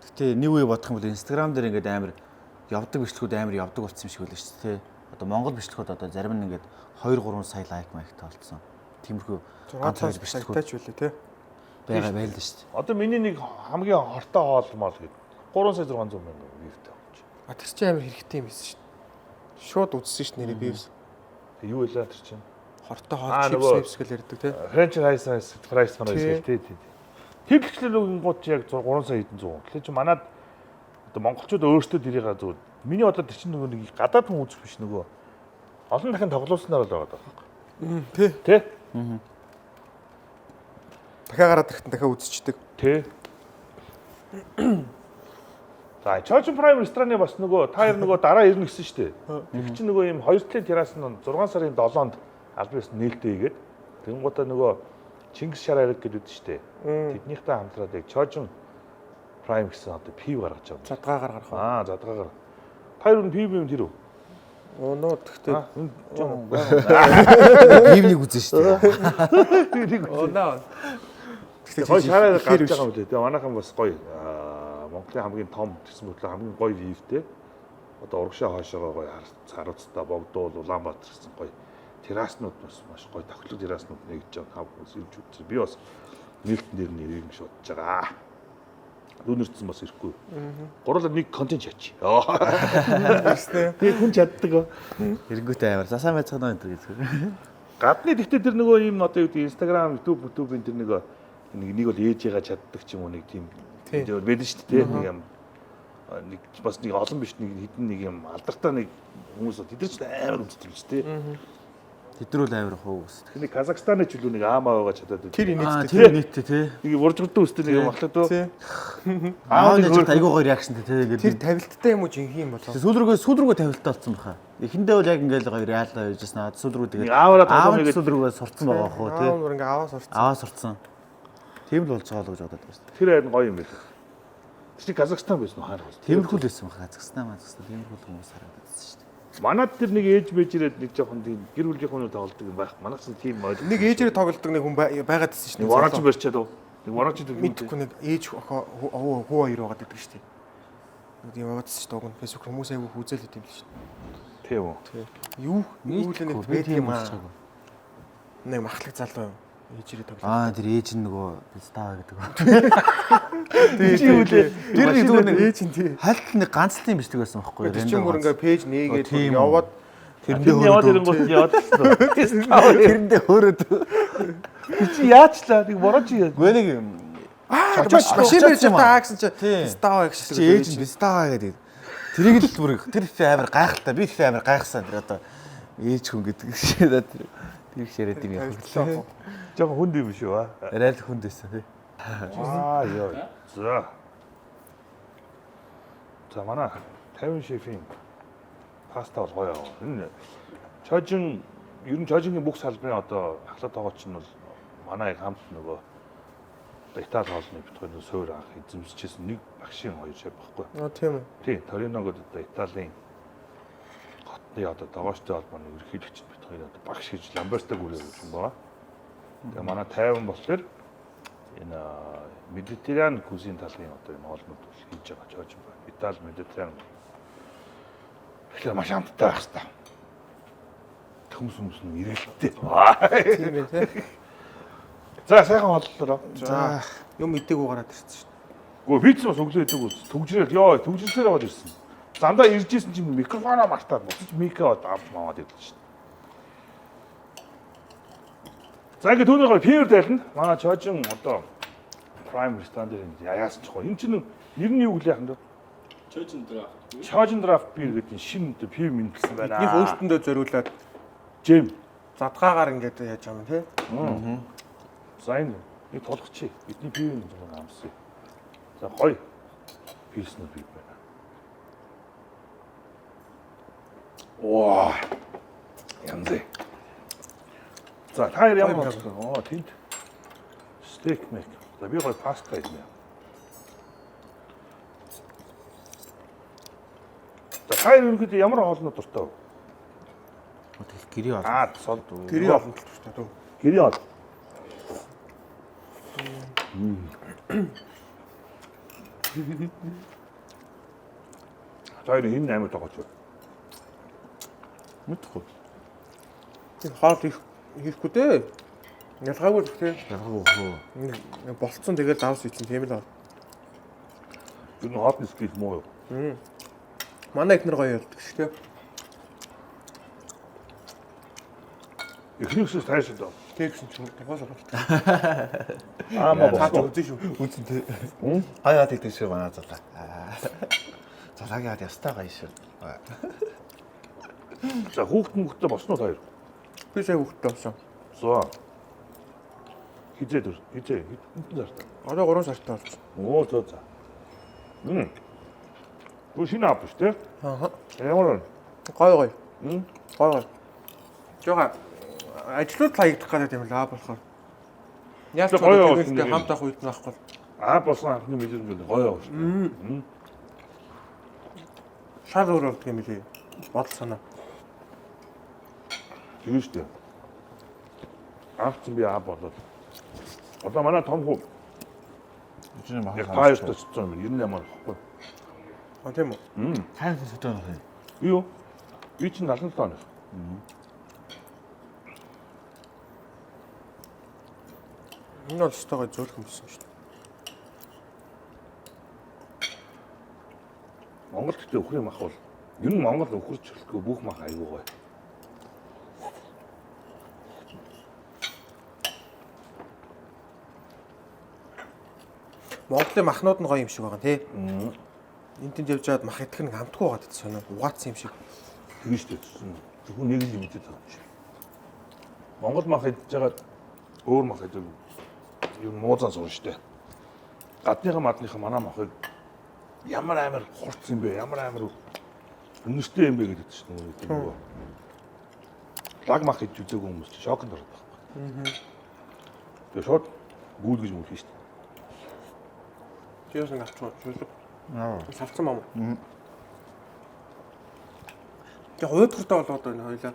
Гэтэ нэг үе бодох юм бол Instagram дээр ингээд амар явдаг бичлэгүүд амар явдаг болсон юм шиг байлаа шүү дээ. Одоо Монгол бичлэгүүд одоо зарим нь ингээд 2 3 сая лайк маягтай болцсон. Тиймэрхүү ганцхан бичлэгүүд ч үлээ тий. байгаа байл л шүү дээ. Одоо миний нэг хамгийн хортой хоол мал гэдэг 3 сая 600 мянга вьютэй болж. А тэр чинь амар хэрэгтэй юм байсан шүү дээ. Шууд үзсэн шүү дээ нэрээ бивс. Тэг юу вэ тэр чинь? Хортой хоол чипс гэл ярьдаг тий. Franchise price гэл тий. Тэр бичлэгүүд гууд чи яг 3 сая хэдэн зуун. Тэгэхээр чи манад одоо монголчууд өөрсдөө дэрийгээ зүгээр. Миний одоо тэр чинь нөгөө нэг гадаад хүн үзэх биш нөгөө олон дахин тоглуулснаар л байгаа даа. Тий. Тэ? Дахиад гараад ирэхдээ дахиад үзчихдэг. Тэ. За, Church Prime рестораны бас нөгөө та хоёр нөгөө дараа ирнэ гэсэн шүү дээ. Тэр чинь нөгөө юм 2 талын террас нь 6 сарын 7-нд аль биес нээлттэй хийгээд тэнгуудаа нөгөө Чингис Шарариг гэдэг шүү дээ. Тэднийхтэй хамтраад яг Church Prime гэсэн одоо пив гаргаж байгаа. Задгаагаар гарах уу? Аа, задгаагаар. Та хоёр нь пив юм тэр үү? Нөө тэгтээ. Пивнийг үзэн шүү дээ. Пивнийг үзэн. Наа. Тэгээ гоё шараар гарч байгаа юм лээ. Тэгээ манайхан бас гоё Монголын хамгийн том гэсэн мэтлээ хамгийн гоё вивтэй. Одоо урагшаа хоошоогоо гоё харуулцтай богдуул Улаанбаатар гэсэн гоё терраснууд бас маш гоё тохилог терраснууд нэгж байгаа. Ирж үзсэн. Би бас нээлтэн дээр нэрийг нь шуудж байгаа. Дүүнэрсэн бас ирэхгүй. Гурлаа нэг контент чаач. Тэгээ хүн чаддаг. Эргүүтэй амар засаа мэцгэнэ энэ гэдэг. Гадны тэгтээ тэр нөгөө юм одоо юу гэдэг Instagram, YouTube-ийн тэр нэг бол ээжээгээ чаддаг ч юм уу нэг тийм байдаг шүү дээ. Нэг юм нэг бас нэг олон биш нэг хідэн нэг юм алдартай нэг хүмүүс тэд нар ч амар үздэг шүү дээ. Тэд нар л амар хөө үст. Тэр нэг Казахстаны ч үлээ нэг аамаа байгаа чадаад байдаг. Тэр нийттэй тий. Нэг уржигдсан үстэй нэг юм ахлаа дөө. Аа нэг айгуу гоё реакшнтэй тий гэдэг. Тэр тавилттай юм уу жинхэнэ юм болоо. Сүүлрүүгээ тавилттай болсон баха. Эхэндээ бол яг ингээл гоё реал явжсэн. Сүүлрүү тэгээд аавараа сүүлрүүгээ сурцсан байгаа хөө тий. Аа ингээ аваа сурцсан. Аваа сурцсан. Тийм л болж байгаа л гэж бодоод байна. Тэр харин гоё юм байна. Тэр Казахстан байсан уу хаарах. Тиймэрхүү л байсан баха. Казахстан тиймэрхүү хүмүүс хараад байсан шүү дээ. Манад тэр нэг ээж бэжрээд нэг жоохон тийм гэр бүлийн хүмүүс тоглодог юм байх. Манайх чинь тийм мод. Нэг ээжээр тоглодог нэг хүн байгаад байсан шүү дээ. Вороч барьчаад уу. Нэг вороч мэдхгүй нэг ээж хүү хоёр байгаад байдаг шүү дээ. Нэг юм яваадсан шүү дээ. Уг нь Facebook хүмүүс аягүй хүзэл идэм л шүү дээ. Тийм үү. Юу л нэг байдаг юм аа. Нэг махлаг залуу ээжээр тоглодог. Аа тэр ээж нь нөгөө пистаа гэдэг. Тийм үү. Тэр нэг зүгээр нэг ээж нь тий. хальт нэг ганцлын бичлэг байсан байхгүй юу? Тэр чинь бүр ингээ пэйж нээгээд яваад тэрэндээ яваад ирэнгүүт яваад л. Тэрэндээ хөөрөөд. Чи яачлаа нэг вороч яа. Гүй нэг машин бирж та гэсэн чи пистаа гэж чи ээж нь пистаа гэдэг. Тэрийг л бүр тэр амар гайхалтай. Би тэр амар гайхсан. Тэр одоо ээж хүн гэдэг шиг тэр ширэд юм яа. Жог хүнд юм шүү аа. Арай л хүнд байсан тий. Аа ёо. За. За манай 50 шефийн паста бол гоё. Энэ чожин ер нь чожингийн бүх салбарын одоо ахлаад байгаа чинь бол манай хамт нөгөө Итали хоолны битгой суур анх эзэмсчихсэн нэг багшийн хоёр шеф байхгүй. Аа тийм үү. Тий, Ториногод одоо Италийн хотны одоо дагоочтой холбооны ерөнхийлөгч битгой одоо багш гэж Ламберто гүрээр үзсэн байгаа. Тэгээ манай 50 болохоор энэ медитерран кузин талын одоо энэ хоолнууд бол хийж байгаа ч юм байна. Итали медитерран. Тэгэхээр маш амттай байх хэрэгтэй. Хүмүүс нь эргэлттэй. Тийм ээ тий. За сайхан хооллолоо. За юм идээгүү гараад ирсэн шүү дээ. Гэхдээ би ч бас өглөө идэг үз. Төгжрэл ёо төгжрэлээр аваад ирсэн. Замдаа ирж исэн чинь микрофоноо мартаад буцаж микро авч маваад ирдэ шүү дээ. За ингэ түүнийхээ пивер дайлна. Манай чожин одоо prime standard яасан ч гоо. Энэ чинь нэр нь юу гэлээ ханд? Чожин драфт бир гэдэг шинэ пив мэдсэн байна. Эднийх өөртөндөө зориулаад Жим. задгаагаар ингээд яаж байгаа юм те. За энэ нэг толгоч. Бидний пивийн зүйл амсаа. За гоё. Пилснер пив байна. Ваа. Янзэ. За таар ямар болсон? Оо тэнд стейк мэк. За би гоё паста идэнэ. За таар үргэлж ямар хоолнод дуртай вэ? Тэгэл гэрээ бол. Аа сод. Гэрээ олон талтай дөө. Гэрээ бол. Таар энэ амар тагооч. Мэдхгүй. Тэр хоол хийхгүй дээ. Ялгаагүй л те. Ялгаагүй хөө. Болцсон тэгээд давс ийцэн тийм л. Энэ хот скил муу юу? Манай ихнэр гоё ялдаг ш те. Эхнийгээс тааш доо. Тэгсэн чинь тухаас оролт. Аамаа Таач босоо. үзэн шүү. Үзэн тэ. Гаяад идэх шиг манай залаа. Залаагаад ястаа гоё шүү. За хүүхдтэй босноо таар. Би сая хүүхдтэй болсон. За. Хизээ дөр. Хизээ. Хитэн зартаа. Одоо 3 сартай болсон. Оо за. Гү шинэ ап шүү дээ. Аа. Ямар вэ? Гой. Гой. Гой. Жога ажлууд хаягдах гэдэг юм л аа болохоор. Яаж ч гоё тэгээд хамт авах үед наахгүй. Аа босон анхны мэдрэмж гоё яваа шүү дээ. Шал өөр болдго юм лээ. Бодол санаа. Тийм шүү дээ. Авцсан би аа болоод. Одоо манай том хүү Жин мах. яг тааштай цоцсон юм 98 байхгүй. А тийм үү? Хайр төдөө нөх юм. Юу? Би чинь 77 оны. Энэ бол өстөгөө зөөлх юмсан шүү дээ. Монгол гэхдээ өхрийн мах бол ер нь Монгол өхөрч хэлтгөө бүх мах аюу гоё. Монголын махнууд нь гоё юм шиг байгаа тий. Энд тэнд явж байгаад мах идэх нь хамтгүй байгаа гэдэг сонио. Угаацсан юм шиг. Тийм шүү дээ. Зөвхөн нэг л мэдээд байгаа юм шиг. Монгол мах идж байгаа өөр мах идэх юу муузан суун шүү дээ. Гадныхаа манай махыг ямар амар хурц юм бэ? Ямар амар өнөстэй юм бэ гэдэг чинь нөгөө. Лаг мах идж үзээгүй хүмүүс чинь шокнд ордог байхгүй. Тэгээ шууд гүйлгэж мөрөх шүү дээ. Чиос нэг авчих шүү. Аа. Салцсан маа. Тэгээ хойдгортой болоод байна хоёлаа.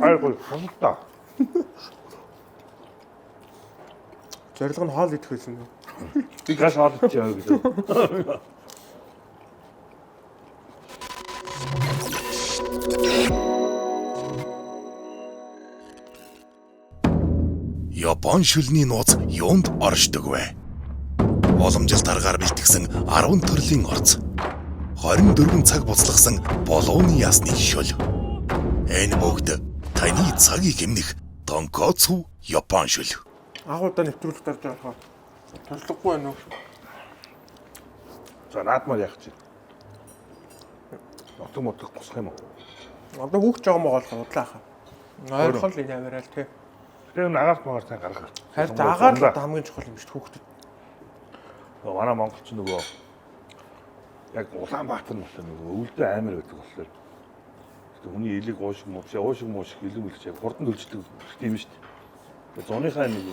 Хайргүй хонтоо. Зорилго нь хоол идэх байсан. Би гаш хоолч яа гэдэг. Япон шүлний нууц юунд оршдог вэ? Боломжит аргаар бэлтгэсэн 10 төрлийн орц. 24 цаг буцлагсан болооны ясны шөл. Энэ бүгд таны цагийг хэмнэх тонкоцу Япон шүл. Агуулда нэвтрүүлэх дарж байгаа. Туршлагагүй байна уу? За наадмаар яах чинь. Нотог мотог босох юм уу? Одоо хүүхч байгаа мó болохоор удлаа хаа. Ойрхон л энэ аваарай л тий. Тэгээ агаарт магаар сайн гаргах. Харин агаар л хамгийн чухал юм шүү дээ хүүхдэд. Манай монголч нөгөө яг Улаанбаатар нь болохоор нөгөө өвөлдөө амар байдаг болохоор. Гэхдээ хүний элэг уушиг муушиг элэг мэлч яг хурдан төлждөг тийм шүү дээ. Тэгээ зуныхаа нэг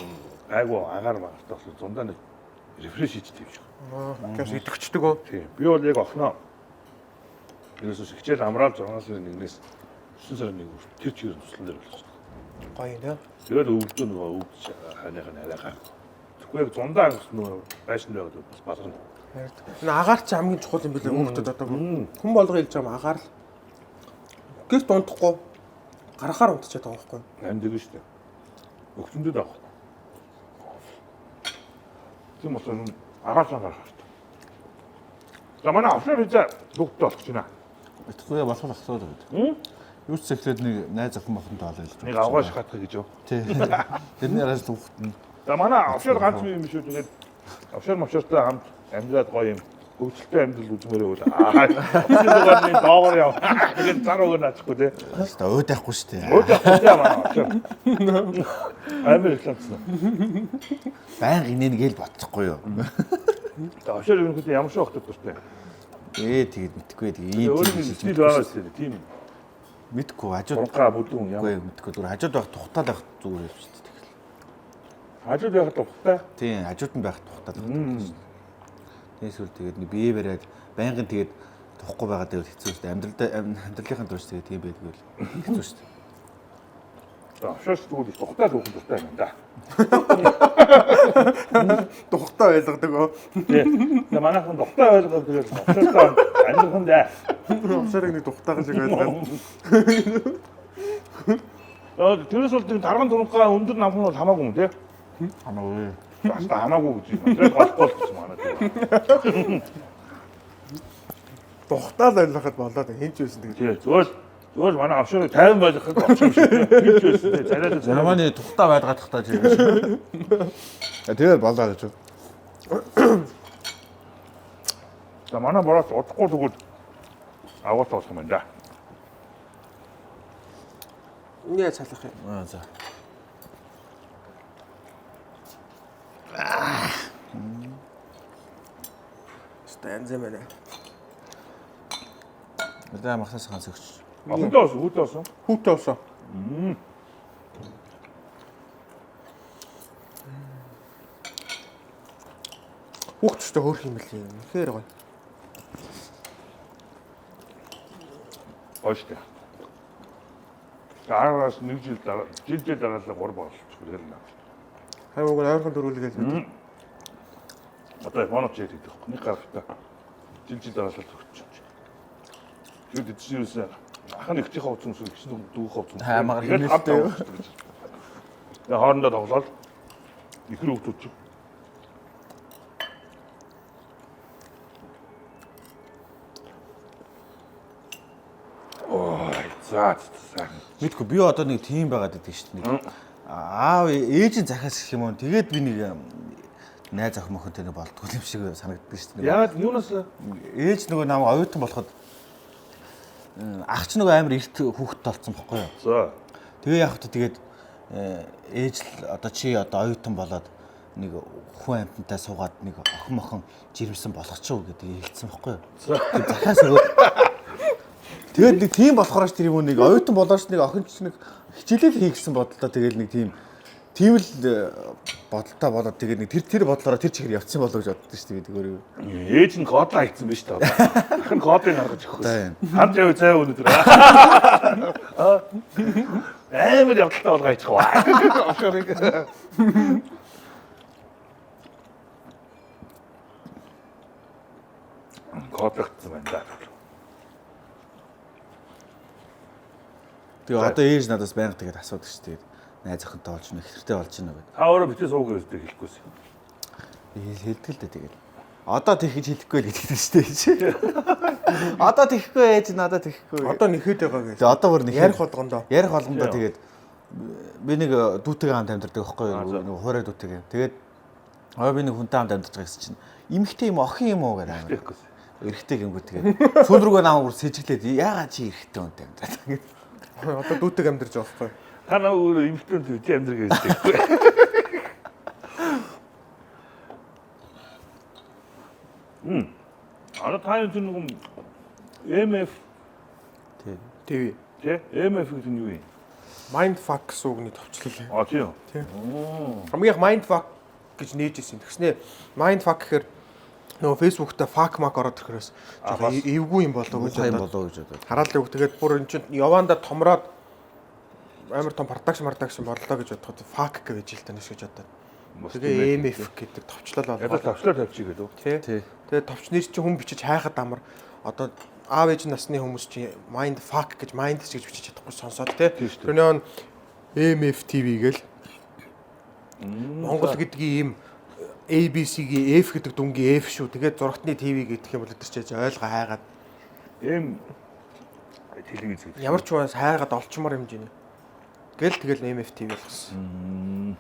гайгүй агаар магартай болохоор зундаа нэг рефреш хийдэг юм шиг. Гэвч идэвчдэг үү? Тийм. Би бол яг охиноо ерөөсөө хичээл амраал 6 сарын 1-ээс 9 сарын 1 хүртэл тэр чигээр туслан дээр болчихсон. Гоё нэ. Тэгээд өвөлдөө нөгөө өвдөж хааных нь арай гах. Тэгэхгүй яг зундаа ангас нөгөө байшин байгаад бас баларна. Энэ агаар чи хамгийн чухал юм билээ хүүхдэд одоо хүн болго хэлж байгаа юм агаар л. Гэрт унтахгүй гарахаар унтчихад байгаа байхгүй. Амьдаг шүү дээ. Өгчөндөө авах. Тийм болохоор агаарсан гарах хэрэгтэй. За манай авшир хийж бүгд болох чинь. Итгэхгүй болох асууад байна. Юу ч ихлээд нэг найз охин мохонтой олоо л. Нэг авгаш хатах гэж юу. Тий. Тэрний араас түүхтэн. За манай авшир ганц юм шүү. Тэгээд авшир мовширтай хамт амьдраад гоё юм. Хөвчлөлтэй амьдрал үзмээрээ үл. Авширны доогоор яв. Тэгээд зар өгөө наачгүй те. Өөд байхгүй шүү дээ. Өөд явахгүй манай авшир. Амар ихлэнсэн. Баян инээнгээл бодчихгүй юу. Авшир юм гэдэг ямар шоохтой төстэй. Тэгээд мэдхгүй тийм Өөрийн стил байгаа шүү. Тийм. мэдхгүй хажууд Урга бүдүүн яа. үгүй мэдхгүй зүгээр хажууд байх тухтаал байх зүгээр юм шүү дээ. Хажууд явах тухтай. Тийм хажууд нь байх тухтаал. Тэгээс тэгээд нэг бие бариад байнгын тэгээд тухгүй байгаа дээр хэцүү шүү дээ. Амьдралынхаа дурш тэгээд тийм байдгүй л хэцүү шүү дээ. Авшир стуул тухтай л хөөх тухтай юм да. Тухтай ойлгодог оо. Тийм. Манайхан тухтай ойлгоод тэгээд авширтай амьдрах нь дээ. Авширыг нэг тухтайгаа шиг ойлгоод. Тэрээс бол тийм тарган турхаа өндөр намхан бол хамаагүй юм тий. Хамаагүй. Баста хамаагүй гэж юм. Тэгээд голгол гэж манай тийм. Тухтай л ойлгоход болоод хинч байсан тэгээд. Тий. Зүгээр манай авширыг 50 байлгахад болчих юм шиг. Хинч байсан тий. Царайд Заманы тухтаа байдгаад тахтаа чи. Тэгээд болоо гэж. За манай борооч удахгүй тэгвэл аваад болох юм да. Ингээ цалах юм. За. Стан зэмэнэ. Мэдээ махсаас ганц өгч. Ахынтаас хүүтээс. Хүүтэй болсон. Хүүхдтэй хөөх юм бэл юм. Ихээр гоё. Очтой. Аараас нэг жил дараалал 3 болчихгүй хэлнэ. Хайр мөнгө ойрхон дөрүүлгээл бид. Одоо монооч яадаг байхгүй. Нэг гарахтаа жил дараалал өгч. Жүд дэжсэн. Ахын ихтэй хавц юмс гэсэн дүүх хавц юм. Хаймаар хэмнэлтэй юу? Тэгээ хоорондоо тоглоод ихэр хөвтөч. За. Мэдгүй би одоо нэг тим байгаад байдаг шүү дээ. Аав ээжийн захиас гэх юм уу. Тэгээд би нэг найз охин мохонтой нэг болдгоо юм шиг санагддаг шүү дээ. Яагаад юунаас Ээж нөгөө намайг оюутан болоход ах ч нөгөө амар эрт хүүхэд толцсон байхгүй юу. За. Тэгээ яг хөтэ тэгээд ээж л одоо чи одоо оюутан болоод нэг хүн амьтантай суугаад нэг охин мохон жирэмсэн болгочихоо гэдэг хэлсэн байхгүй юу. Тэгээд захиас өгөө. Тэгээд нэг тийм болохоор ч тэр юм нэг оюутан болооч нэг охин ч нэг хичээлэл хий гэсэн бодолтой тэгээд нэг тийм л бодолтой болоод тэгээд нэг тэр бодлороо тэр чигээр явцсан болоо гэж боддоо шүү дээ би тэгөр. Ээж нь кодлаа хийсэн биз дээ. Ахын кодлыг гаргаж өгөхөөс. Хамт яваа цай өнөдөр. Амар явдалтай болгочих вэ. Авширыг. Кодлогдсон байна да. Тэгээ одоо ээж надаас байнга тэгээд асуудаг шүү дээ. Найз охинтой болж нэг хэрэгтэй болж байна гэдэг. Та өөрөө битээ сууг гэдэг хэлэхгүйс. Хэлдэг л дээ тэгээд. Одоо тэгж хэлэхгүй л гэдэг шүү дээ. Одоо тэгхгүй ээж надад тэгхгүй. Одоо нэхэд байгаа гэж. Тэгээ одоо бүр нэг Ярих болгондоо. Ярих болгондоо тэгээд би нэг дүүтэйгээ хамт амьдардаг байхгүй юу? Нэг хуурай дүүтэйгээ. Тэгээд би нэг хүнтэй хамт амьдарч байгаа гэсэн чинь эмхтэй юм охин юм уу гэдэг амар. Эрэгтэй гингүү тэгээд сүүл рүүгээ намайг бүр сэжиглээд яагаад чи эрэгтэй хүнтэй амьдардаг гэдэг. Одоо дүүтэйг амьдарч байгаа байхгүй. Та намайг өөрөө эмхтэн төдий амьдрах гэсэн. Одоо таны тэр нэг MF ТV. тий MF гэдэг нь юу юм? Mind fuck гэсэн үгний товчлол. А тийм. Хамгийн их mind fuck гэж нээж ирсэн. Тэгснээ mind fuck гэхээр нөгөө Facebook-та fuck mark ороод ирэхээс жоохон эвгүй юм болоо гэж болоо гэж бодоод. хараалаа үг. Тэгээд бүр эн чинь яванда томроод амар том продакшн боллоо гэж бодоход fuck гэж хэлдэг нэш гэж бодоод. Тэгээ MF гэдэг товчлол болоо. Яг тавчлаар тавьчих гэдэг үү? Тий. Тэгээд товч нэр чинь хүн бичиж хайхад амар одоо аав ээж насны хүмүүс чинь mind fuck гэж mind гэж бичиж чадахгүй сонсоод тий. Тэр нөө MF TV гээл Монгол гэдгийг ийм ABC-гийн F гэдэг дүнгийн F шүү. Тэгээд зурагтны ТV гэдэг юм бол өдөр чиж ойлгоо хайгаад Эм телевиз гэдэг. ямар ч бас хайгаад олчмоор хэмжээний. Тэгэл MFTV болгосон.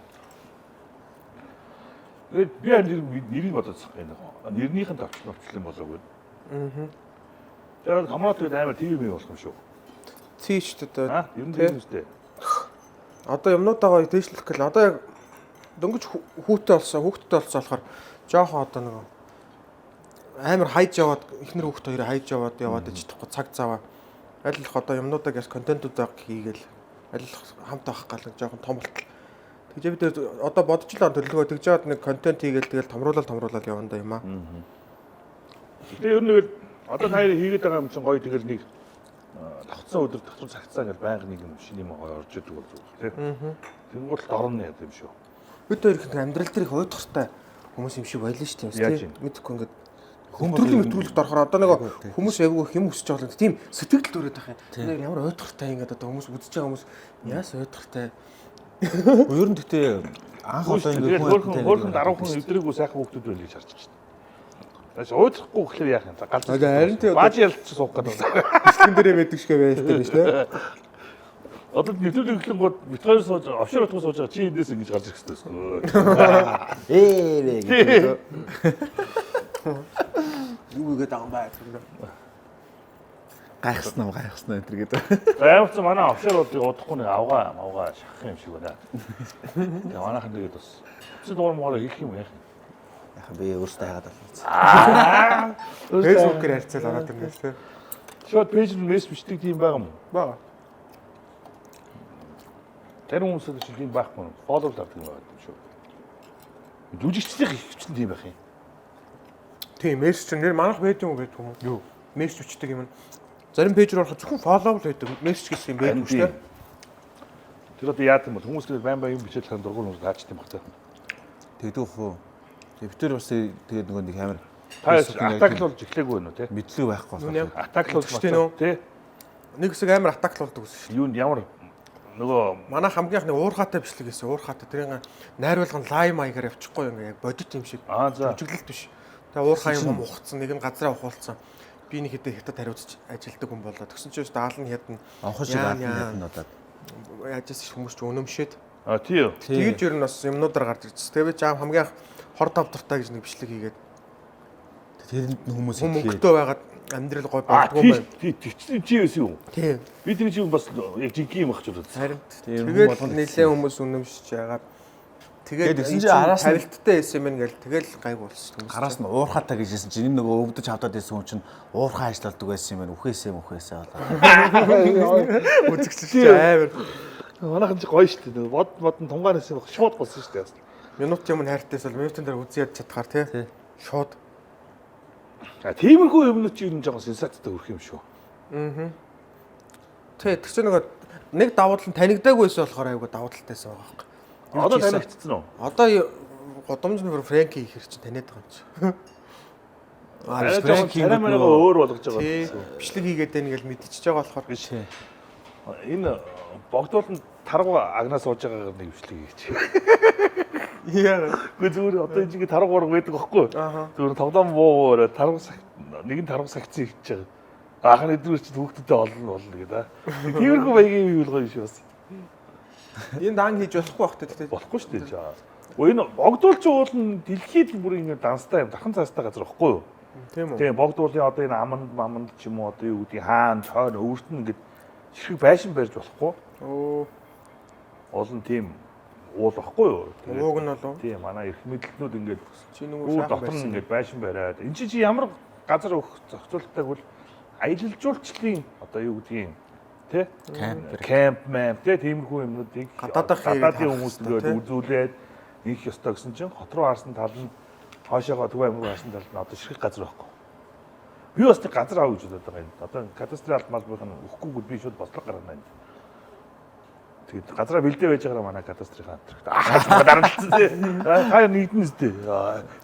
Тэгээд би нэрийг бодоцсон энэ. Нэрнийх нь товчлон болоогүй. Тэгээд хамаатууд амар ТV болох юм шүү. Цээч одоо Ер нь тийм үстэй. одоо юмнуудаа дээшлэх гэл одоо яг дөнгөж хүүхдтэй болсон болохоор жоохон одоо нэг амар хайж яваад эхнэр хүүхд хоёроо хайж яваад иж тахгүй цаг цаваа аль их одоо юмнуудаа гэс контентуудаа хийгээл аль их хамт авах гал жоохон том болтол. Тэгж бид одоо бодож л төлөвлөгөө тэгж жаад нэг контент хийгээл тэгэл томруулаад явна да юм аа. Тэгээ ер нь одоо та хийгээд байгаа юм чинь гоё тэгэл нэг давцсан өдөр татвар цагцаа гэж байнга нэг юм шинэ юм гоё орж идэг бол зүгээр тийм. Тэнгуул дорно яд юм шүү. Бид хоёр их амьдрал дээр их уйдгартай хүмүүс юм шиг байлаа шүү дээ. Тийм мэдхгүй ингээд Хүмүүс мэдрүүлэгт орохоор одоо нэг хүмүүс айгүй хэм өсөж байгаа юм. Тийм сэтгэл төрөөд байх юм. Тэр ямар уйдгартай ингээд одоо хүмүүс үзэж байгаа хүмүүс яас уйдгартай. Ер нь гэхдээ анх удаа ингэ хөөрхөн даруухан эвдрээгүй сайхан хүмүүс байл гэж харж байна. Тэгээс уудрахгүй гэхлээр яах юм. Галж. Харин тийм бааж ялч суух гэдэг. бэлтгэн дээрээ байдаг шгэ байлтай биш үү? Одоо нэвтрүүлэг эхлэн гол биткойн сууж офшор утгаас сууж байгаа чи эндээс ингэж гарч ирэх хэрэгтэй ээ Юу игээд байгаа юм баа гэдэг. гайхсан энэ төр гэдэг. Амар ч манай офшоруудыг удахгүй нэг авгаа шахах юм шиг байна. Тэгээ манайхан тэгээд бас чи дуурмаар хийх юм яах юм. Яг би өөртөө хайгаад байна. Facebook-ээр харьцал ороод ирнэ шүү. Шууд пэйж мэс бичдэг тийм байгаа юм. Бага. Тэр хүмүүсд ч тийм байхгүй. Фоллоу дардаг юм байна шүү. Жүжигчдийн хөвчтөн тийм байх юм. Тийм мессеж нэр манайх байж юм гэдэг юм. Юу? Мессеж өчтдөг юм. Зарим пэйж рүү ороход зөвхөн фоллоу л байдаг. Мессеж гэсэн юм байдаг шүү дээ. Тэр одоо яа гэм бол хүмүүс тэгээд байн юм бичээд тань дургуун хүмүүс таачд юм баг та. Тэгдэх үү. Битэр бас тэгээд нөгөө нэг амар атаклуулж эхлэегүй байна уу те? мэдлэг байхгүй Нүн байна. Атаклуулж тийм үү? те? Нэг хэсэг амар атаклуулдаг гэсэн шүү. Юунд ямар нөгөө Манай хамгийн анхны уурхаатай бичлэг гэсэн. Уурхаатай тэрийн найруулга нь лай маягаар явчихгүй юм яг бодит юм шиг. Жүжиглэлт биш. Тэгээ уурхаа юм ухацсан, нэг нь газраа ухуулсан. Би нэг хэдэ хятад хариуцж ажилдаг хүн болоо. Тэгсэн чинь даалн хядна. Авах шиг аална одоо. Яажс хүмүүс ч өнөмшөөд. тийм. Тэгж ер нь бас юмнуудаар гарч ирчихсэн. Тэгээ би жаам хамгийн анх хор давтартай гэж нэг бичлэг хийгээд тэрэнд хүмүүс мөнгөтэй байгаад амьдрал гой болдгоо байна. Тийм чи байсан юм. Тийм. Би тэр чинь бас яг жинхэнэ юм ах ч удаа. Харин тэгээд нэлээд хүмүүс өнөмшөж яагаад тэгээд гэсэн чинь араас нь тавилттай байсан юм гээл тэгэл гайг болсон хүмүүс. Араас нь уурхаатай гэжсэн чинь энэ нөгөө өвдөж хавдаад байсан хүн чинь уурхаа ажилладаг байсан юм байна. Үхээсээ болоо. Үзэгч амар. Манайхан ч гоё шүү дээ. Бодн тунгаараас шууд болсон шүү дээ. Минут юм хайртайс бол минутын дээр үзээд чадхаар тий. Шууд. Тиймэрхүү юмнууд чи ер нь жоохон сенсацтай хүрх юм шүү. Тий, тэр чинь нэг давуу тал нь танигдаагүй байсан болохоор айгуу давуу талтайсан байгаа хэрэг. Одоо танигдсан уу? Одоо годомж нөр Фрэнки ихэр чинь таниад байгаа юм чи. Фрэнки өөр болгож байгаа. Тий, бичлэг хийгээд байна гэж мэдчихэж байгаа болохоор гэж. Энэ богдууланд таргуу агнаас сууж байгаа нэг бичлэг хийчих. Яа. Гэхдээ зүгээр одоо энэ жигээ таргуу ураг байдаг байхгүй. Зүгээр тоглоом буугаар нэг нь таргуу сагцсан хийж байгаа. Аахны өдрөөр чи хүүхдүүдтэй олно гэдэг. Тиймэрхүү баягийн юу гоё шүү бас. Энэ дан хийж болохгүй бах гэдэг. Болохгүй шүү дээ. Энэ богдуулч уул нь дэлхийд бүр ингэ данстай юм, дахан цаастай газар байхгүй юу? Тийм үү. Тийм богдуулын одоо энэ аманд ч юм уу одоо юу гэдэг хаан, цойн өвөртөн ингэ ширхэг байшин барьж болохгүй. Олон тийм уул байхгүй юу? Ууг нь болов. Тийм манай эрх мэдлэлнүүд ингээд чи нөгөө дотор нь ингээд байшин бариад энэ чи ямар газар өгөх зохицуултайг бол аялалжуулчлалын одоо юу гэдгийг тий кемп тий тиймэрхүү юмнуудыг гадаадын хүмүүс ингээд үзүүлээд инх ёстой гэсэн чинь хот руу харсан тал нь хоошоогоо төв аймаг харсан тал нь одоо ширхэг газар байхгүй. Би бас тэг газар авах гэж бодоод байгаа юм. Одоо кадастрал малбарын өгөхгүйгээр би шууд бослог гаргана юм. Тэгээд газараа бэлдээ байж байгаа манай кадастрын хаан. Дарамтсан тий. Хаяа нэгдэн үстэй.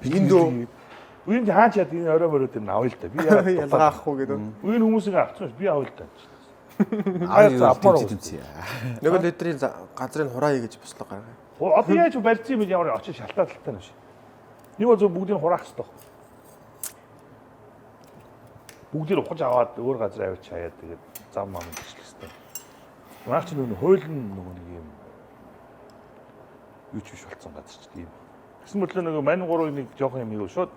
Энд дөө үеийн хаач яд энэ орой мөрөд юм авъя л та. Би ялгаахгүй гэдэг. Үеийн хүмүүсийг авчихсан ш би авъя л та. Хаяа авмаар үгүй. Нөгөө литрийн газрын хураа хийж бослоо гаргая. Одоо яаж барьсан юм ямар очиж шалтгаалтай юм шиг. Нэг бол зөв бүгдийг хураах хэрэгтэй. Бүгдийг ухаж аваад өөр газар авчиж хаяад тэгээд зам мам бичлэх хэрэгтэй. Наач нөгөө хуулийн нөгөө нэг юм юу ч биш болсон газар ч тийм. Гэсэн мэтлээ нөгөө мань 3-ыг нэг жоох юм юу шууд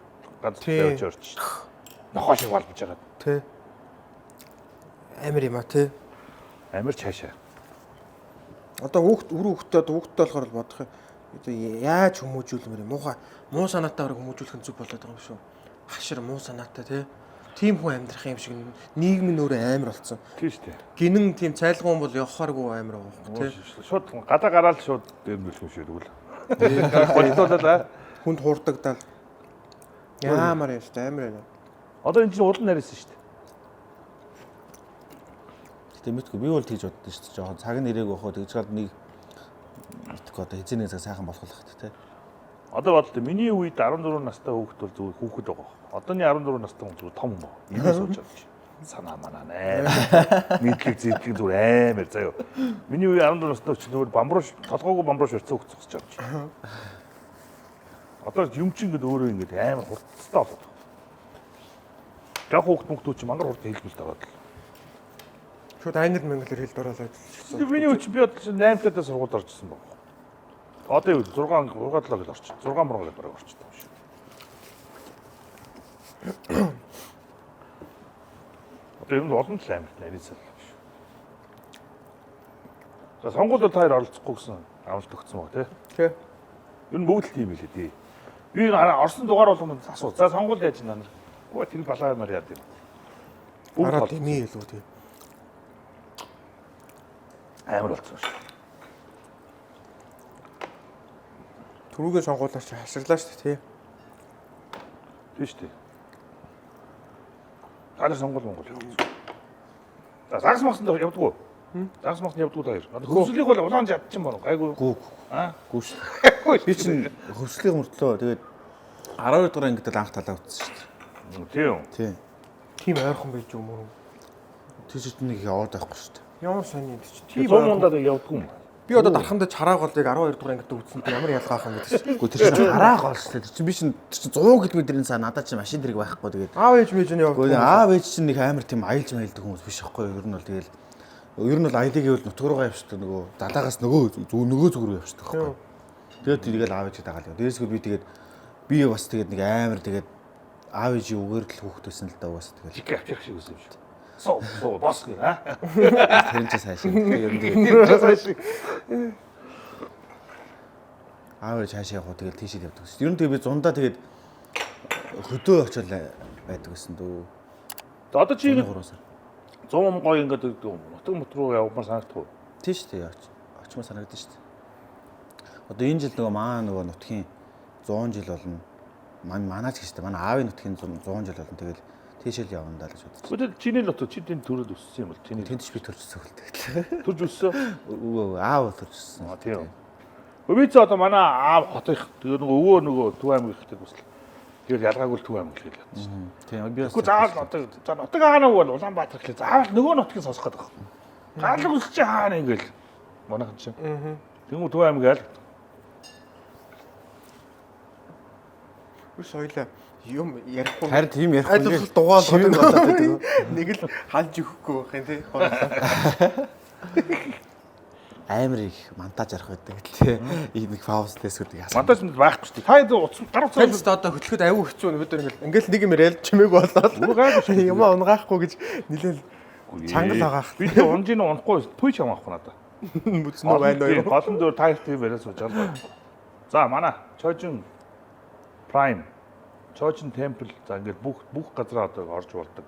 газар тавьж орчих. Нохоо шиг балбаж байгаа. Тэ. Амир юм а тэ. Амир цаашаа. Одоо хүүхдтэй болохоор л бодох юм. Яаж хүмүүжүүлмээр юм муу санаатаар хүмүүжүүлэх нь зүг болоод байгаа юм шүү. Хашир муу санаатай тий. Тим хүн амьдрах юм шиг нийгэм нь өөрөө амар болсон. Тийм шүү дээ. Гинэн тийм цайлгуун бол явахааргүй амар байгаа тий. Шууд гадаа гараад шууд дэмжлэх юм шиг тэгвэл. Болтолоо Хүнд хуурдагдал. Яамаар юм шүү дээ амар байна. Одоо энэ чинь улан нарийнсан шүү дээ. Гэтэ мэдгүй би бол тэгж боддоо шүү дээ. Жохон цаг нэрэг өгөхөө тэгж гал нэг мэдгүй одоо хизээний цаг сайхан болох л хат тий. Одоо бодлоо миний үед 14 настай хүүхэд бол зүгээр хүүхэд байгаа. Одооний 14 настай хүн зүгээр том юм байна. Энийг сууж байгаа чи. Санаа манаа нэ. Мэдлэг зэдлэг зүгээр амар заяа. Миний үе 14 настай ч зүгээр бамбрууш толгоогүй бамбрууш өрцөө өгцөж байгаа чи. Одоо юм чи ингэдэг өөрөө ингэдэг амар хурцтай болоод. Яг хүүхэд чи мангар хурд хэлбэл таваад л. Шууд англи хэлд ороод ажилласан. Миний үе чи би одоо 8 талаа сургуульд орчихсон баг. Одоо юу 6 7 гэж орчих. 6 мөрөг гэж бараг орчихсон шүү. Одоо юм олон л амт нарийнсаа л шүү. За сонгуульд таар оролцохгүй гэсэн амлалт өгсөн баг тий. Тий. Юу н бүгд л тийм байлээ тий. Би орсон дугаар болгоно асуу. За сонгуульд яаж наа. Гоо тэр балаамаар яа тийм. Араа дэмий илүү тий. Амар болчихсон шүү. Түрүүгийн сонгуулиас хаширлаа шүү дээ тий. Тийм шүү дээ. Аль сонгуул Монгол явуулсан. За загас махсанд явдггүй. Загас махсанд явдггүй таар. Одоо хөвслийг бол улаан чадчих юм байна. Гайгүй. Гүү. Аа? Гүү шүү. Би чинь хөвслийг мөртлөө тэгээд 12 дугаар ангид л анх талаа утсан шүү дээ. Тийм. Тий. Тим ойрхон байж юм уу? Тэр чинь нэг яваад байхгүй шүү дээ. Ямар сони энэ чи. Тийм мундаад явдггүй юм. Би одоо дархандаа чараа голыг 12 дугаар ангид үзсэнтэй ямар ялгаах юм гэдэг чинь. Гүү тэр чинь хараа гол шүү дээ. Тэр чинь би чинь 100 км-ийн цаа надад чинь машин дэрэг байхгүй тэгээд. Аав ээж мэж нь явдаг. Гүү аав ээж чинь нэг амар тийм аялж маялдаг хүмүүс биш байхгүй юу? Ер нь бол аялыг ивэл нутг руугаа явчихдаг нөгөө далаагаас нөгөө зүг рүү явчихдаг байхгүй юу? Тэгээд тэргээл аав ээж дагаал яа. Дээрсгүй би тэгээд би бас тэгээд нэг амар тэгээд аав ээжийн үгээр л хүүхдтэйсэн л да угаас тэгээд. Чиг авчих шиг үсэн юм шүү. Соо бос гээ аа. Тэр ч сайшаа. Ер нь тэгээд аав ээж хаашаа явах тэгээд тийшээ явдаг шүү. Ер нь тэгээд би зундаа тэгээд хөдөө очил байдаг гэсэн дөө. Одоо чи 3 сар. 100 гоё ингээд нутг руу явмаар санагдах уу? Тийм шүү дээ. Очмоор санагдаж шүү дээ. Одоо энэ жил нөгөө маа нөгөө нутгийн 100 жил болно. Манаач гэж дээ. Манай аавын нутгийн 100 жил болно. Тэгэл тийшэл явна даа гэж бодчих. Гэхдээ чиний нутаг чи тэнд төрөд өссөн юм бол чиний Тэнд ч би төрчихсөн хөлтэй. төрж өссөн. Аав төрчихсөн. Тийм. Өвөөч одоо манай аав хотынх тэгээ нөгөө Төв аймаг ихтэй бүсэл. Тэгэл ялгаагүй Төв аймаг гэж ядсан. Тийм би бас. Гэхдээ заавал нутаг аанаа бол Улаанбаатар гэхлээр заавал нөгөө нутгийг сонсох гэдэг байна. Гаалга үсч хаана ингээл манайхан чинь. Тэнгүү Төв аймаг айл. Үс соёлоо юм ярихгүй. Харин тийм ярихгүй. Айлгал дугаал боддог. Нэг л халж өгөхгүй байх юм тий. Амар их монтаж арах байдаг тий. Нэг пауз дэсгүүд яасан. Монтаж байхгүй шүү дээ. Та энэ гар утсаа Тэст одоо хөтлөхөд аюу хэцүү нь бид ингээл нэг юм яриад чимээгүй болоод юм унгаахгүй гэж нилээл чангал агаах. би тэг унжийн унахгүй түүч хамаахгүй надаа. Бүцнөө байна уу? Голон дөр тайр тийм яриа сууж байгаа. За манай Chojin Prime Chojin Temple за ингээд бүх газар одоо орж болдог.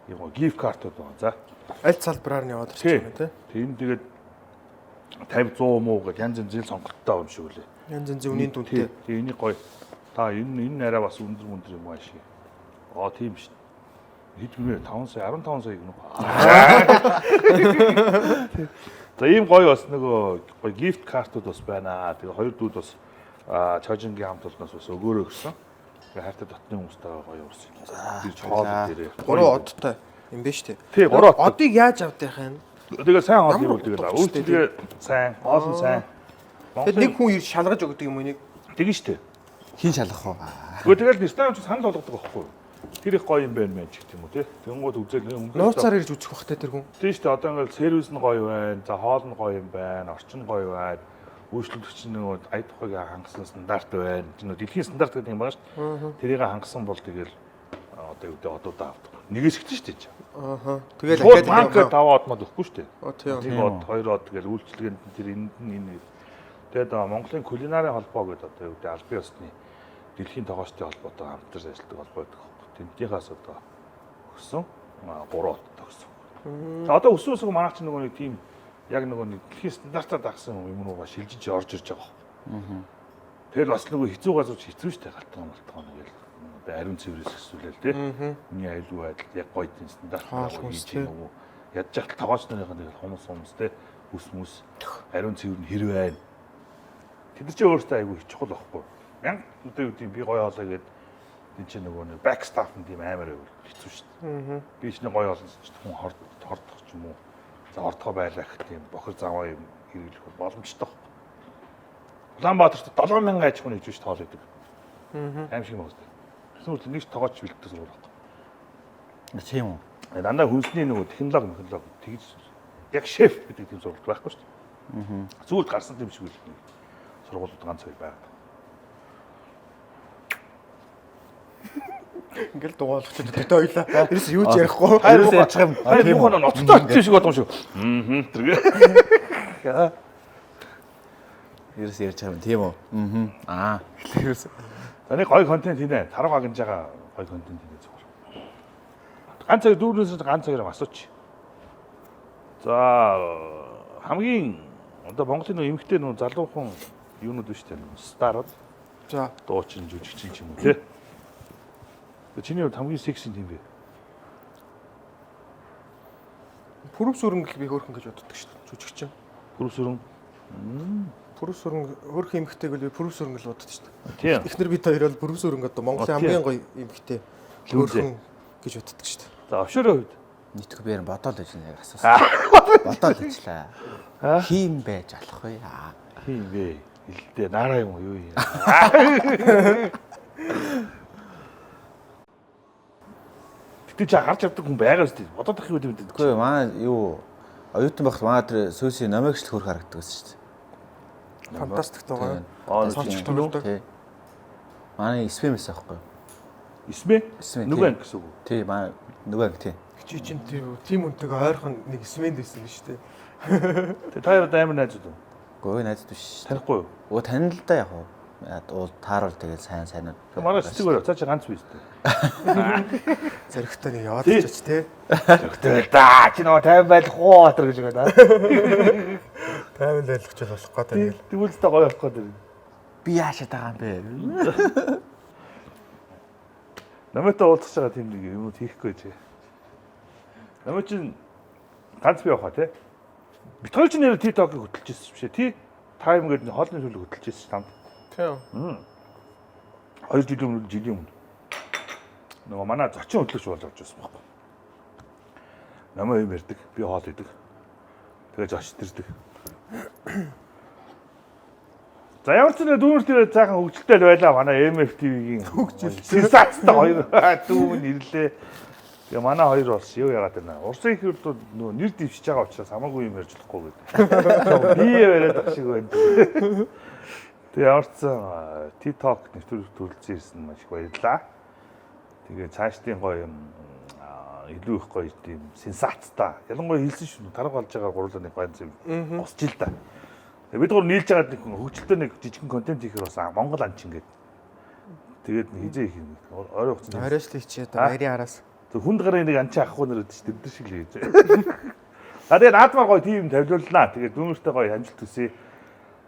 Юм gift card-ууд байна. За. Аль салбараар нь яваад ирчих юм тий. Тийм тэгээд 50 100 муу гэж янз янз сонголттой юм шиг үлээ. Янз янзын үнийн дүнтэй. Тийм энийг гоё. Та энэ арай бас өндөр юм аа шиг. Тийм шүү. Хэд мэ 5 сая 15 сая гэнэ. За ийм гоё бас нөгөө гоё gift card-ууд бас байна. Тэгээ хоёр дүүд бас Chojin-гийн хамт олноос бас өгөөрэй гэсэн. Тэгээ хайртай дотны хүмүүстэй гоё уурсан. Би чоол дээрээ. 3 одтой юм биш үү? Тий 3 од. Одыг яаж авдах юм? Тэгээ сайн од юм бол тэгээ үйлчлэгээ сайн, гол нь сайн. Тэгэд нэг хүн ир шалгаж өгдөг юм уу нэг? Тэгэн штэ. Хин шалгах уу? Гэхдээ тэгэл стадион ч санал болгодог байхгүй. Тэр их гоё юм байна мэн ч гэх юм уу тий. Тэнгууд үзэл Нууцаар ирж үзэх бах тэр хүн. тийм шүү дээ. Одоо ингээл сервис нь гоё байна. За хоол нь гоё юм байна. Орчин гоё байна. Үйлчлүүлэгч нэг ая тухайг хангасан стандарт байна. Тэр дэлхийн стандарт гэдэг юм байна шүү дээ. Тэрийг хангасан бол тэгэл одоо юу гэдэг одуудаа авдаг. Нэгээс ихтэй шүү дээ. Ааха. Тэгэл Тэгэл банк 5 одмод өгөхгүй шүү дээ. Тийм. Тийм од 2 од тэгэл үйлчлэгэнд тэр энд нь энэ. Тэгээд Монголын кулинарын холбоо гэдэг одоо юу гэдэг албан ёсны дэлхийн тогоочдын холбоотой хамтарч ажилладаг холбоо гэдэг. Тэнтийнхээс одоо өгсөн 3 од төгсөн. За одоо өссөн өсгөө манайх ч нөгөө нэг тийм яг нөгөө нэг дэлхийн стандартад дагсан юм руугаа шилжиж орж ирж байгаа юм. Тэгэл бас нөгөө хэцүү газарч хэцүү штэ галтгаан гэл одоо ариун цэврээс хэсүүлэл тий. Миний аюулгүй байдал яг гоё тийм стандарт хийж нөгөө ядж яхад тогооч нарынхаа нэг хүмүүс тий үс ариун цэвэр нь хэр байна. Тэд чи өөртөө айгүй чухал байхгүй. Мянга одоо юу тийм би гоё хоолой гэдэг энэ чинь нөгөө нэг бэк стаф нь тийм амар хэцүү шүү дээ. Би ч нэг гоё олон ч хүн хордох ч юм уу. За ордгоо байлаа гэх тийм бохир заваа юм хэрэглэх боломжтой. Улаанбаатарт 7000 аж хүн хийж тоол идэг. Аим шиг юм байна. Тэгсэн нэг тогооч бэлддэг зураг байна. Тийм үү. Дандаа хүнсний нөгөө технологи тэгж яг шеф гэдэг тийм зураг байхгүй шүү дээ. Зүйлд гарсан юм шиг үл сургуулиуд ганц хоёр байдаг. Ингээл дугаалгач төдөө ойлаа. Тэрс юу ч ярихгүй. Хайр яачих юм. Хайр юу хоноо ноцтой тийм шиг бодсон шүү. тэргээ. Ерөөс ярьж байгаа юм тийм үү? Тэрс. Таны гоё контент хийнэ. Тарав агнж байгаа гоё контент хийнэ зүгээр. Ганц цаг дүүрнээс ганц цагаар асууч. За хамгийн одоо Монголын нөө эмэгтэй нөө залуухан юунууд биш үү? Старууд. За Дуучин, жүжигчин ч юм уу тий. Чиний хувьд хамгийн секси юм бэ? пүрэв сүрэнг би хөөрхөн гэж боддог шүү дээ. Жүжигчин. Пүрэв сүрэн. Пүрэв сүрэн хөөрхөн эмхтэйг л би пүрэв сүрэн л боддог шүү дээ. Тийм. Эхнэр бид хоёр бол пүрэв сүрэн одоо Монголын хамгийн гоё эмхтэй хөөрхөн гэж боддог шүү дээ. За овшорын хувьд Нийтгүй би бодоол гэж нэг асуусан. Бодоол ажиллаа. Хим байж алах вэ? хин бэ? Илдээ наараа юм уу юу юм? Тэгтээ чи гарч явдаг хүн байгаа шүү дээ. Бодоод ах юу гэдэг. Үгүй манай юу оюутан багт манай тэр сүүсийн номигчлэх хөр харагддаг байсан шүү дээ. Фантастик байгаа. Сонсч тоглодог. Тий. Манай СПМ-с аахгүй. Исмэ? Исмэ, Нөгөө тий. анги гэсэн үг. Тий, манай нөгөө анги тий. Чи чинь тийм үнтэйг ойрхон нэг смен дэсэн шүү дээ. Тэгээ та яруу амар найзууд уу? Гой найз биш. Танихгүй юу? Өө танил л да яг уу. Уул таарвал тэгээд сайнууд. Тэгээ манай сэтгэвэр цаа чи ганц биш үү? Зэрэгтэй нэг яваад ч тий. Тэгтээ да чи нөгөө 50 байх уу отер гэж байгаа да. 50 л ойлгоч болох гэдэг юм. Тэгвэл та гоё болох гэдэг. Би яашаад байгаа юм бэ? Намайтай уулзах байгаа тийм нэг юм хийхгүй чи. Намайг чинь ганц би явах тий. Бид хоёр ч нэр TikTok-ыг хөтлөж ирсэн биш ээ тий. Time гэдэг нь хоолны төлөв хөтлөж ирсэн там. Тийм. 2 жилийн өмнө. Нөгөө манай зочин хөтлөгч болж авч байсан байхгүй. Намайг юм ярьдаг, би хоол идэг. Тэгээ зоч тэрдэг. За ямар ч нэг дүүнэр тэр цаахан хөгжилтэй л байлаа манай MFTV-гийн хөгжил. Сенсацтай хоёр дүүн ирлээ. Тэгээ манай хоёр бас юу яагаад байна. Урсын их хурд нөгөө нэр дэвшиж байгаа учраас хамаагүй юм ярьж болохгүй гэдэг. Би яриад ах шиг байна. Тэгээ ямар ч TikTok нэвтрүүлэг төрүүлсэн ирсэн маш их баярлаа. Тэгээ цаашдын гоё юм илүү их гоё тийм сенсацтай. Ялангуяа хэлсэн шүү. Тарга болж байгаа гурлаа нэг ганц юм босч ил та. Тэгээ бид гур нийлж байгаа нэг хөгжилтэй нэг жижигэн контент хийхээр бас Монгол анч ингээд. Тэгээд хизээ их юм. Ойрын хугацаанд Оройш л хийчээ одоо нарийн араас. Хүнд гарын нэг анчаа ахгүй нэр өдч тэд нар шиг л хийж. А тэгээд наадмаар гоё тийм тавилуулнаа. Тэгээд дүүнэртэй гоё амжилт төсөө.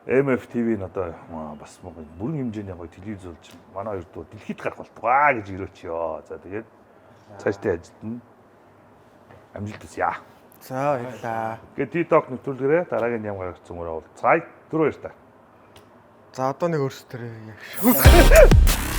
MFTV нь одоо бас бүрэн хэмжээний гоё телевиз болж манай хоёр дуу дэлхийд гарах болтугай гэж өрөөчё. За тэгээд цаашдын ажилтна амжилт төсөё. За баярлаа. Тэгээд TikTok нэвтрүүлгээрээ дараагийн ям гарах цөмөрөө уулзцай. Түрүү баяр та. За одоо нэг өөрсдөө яг шүү.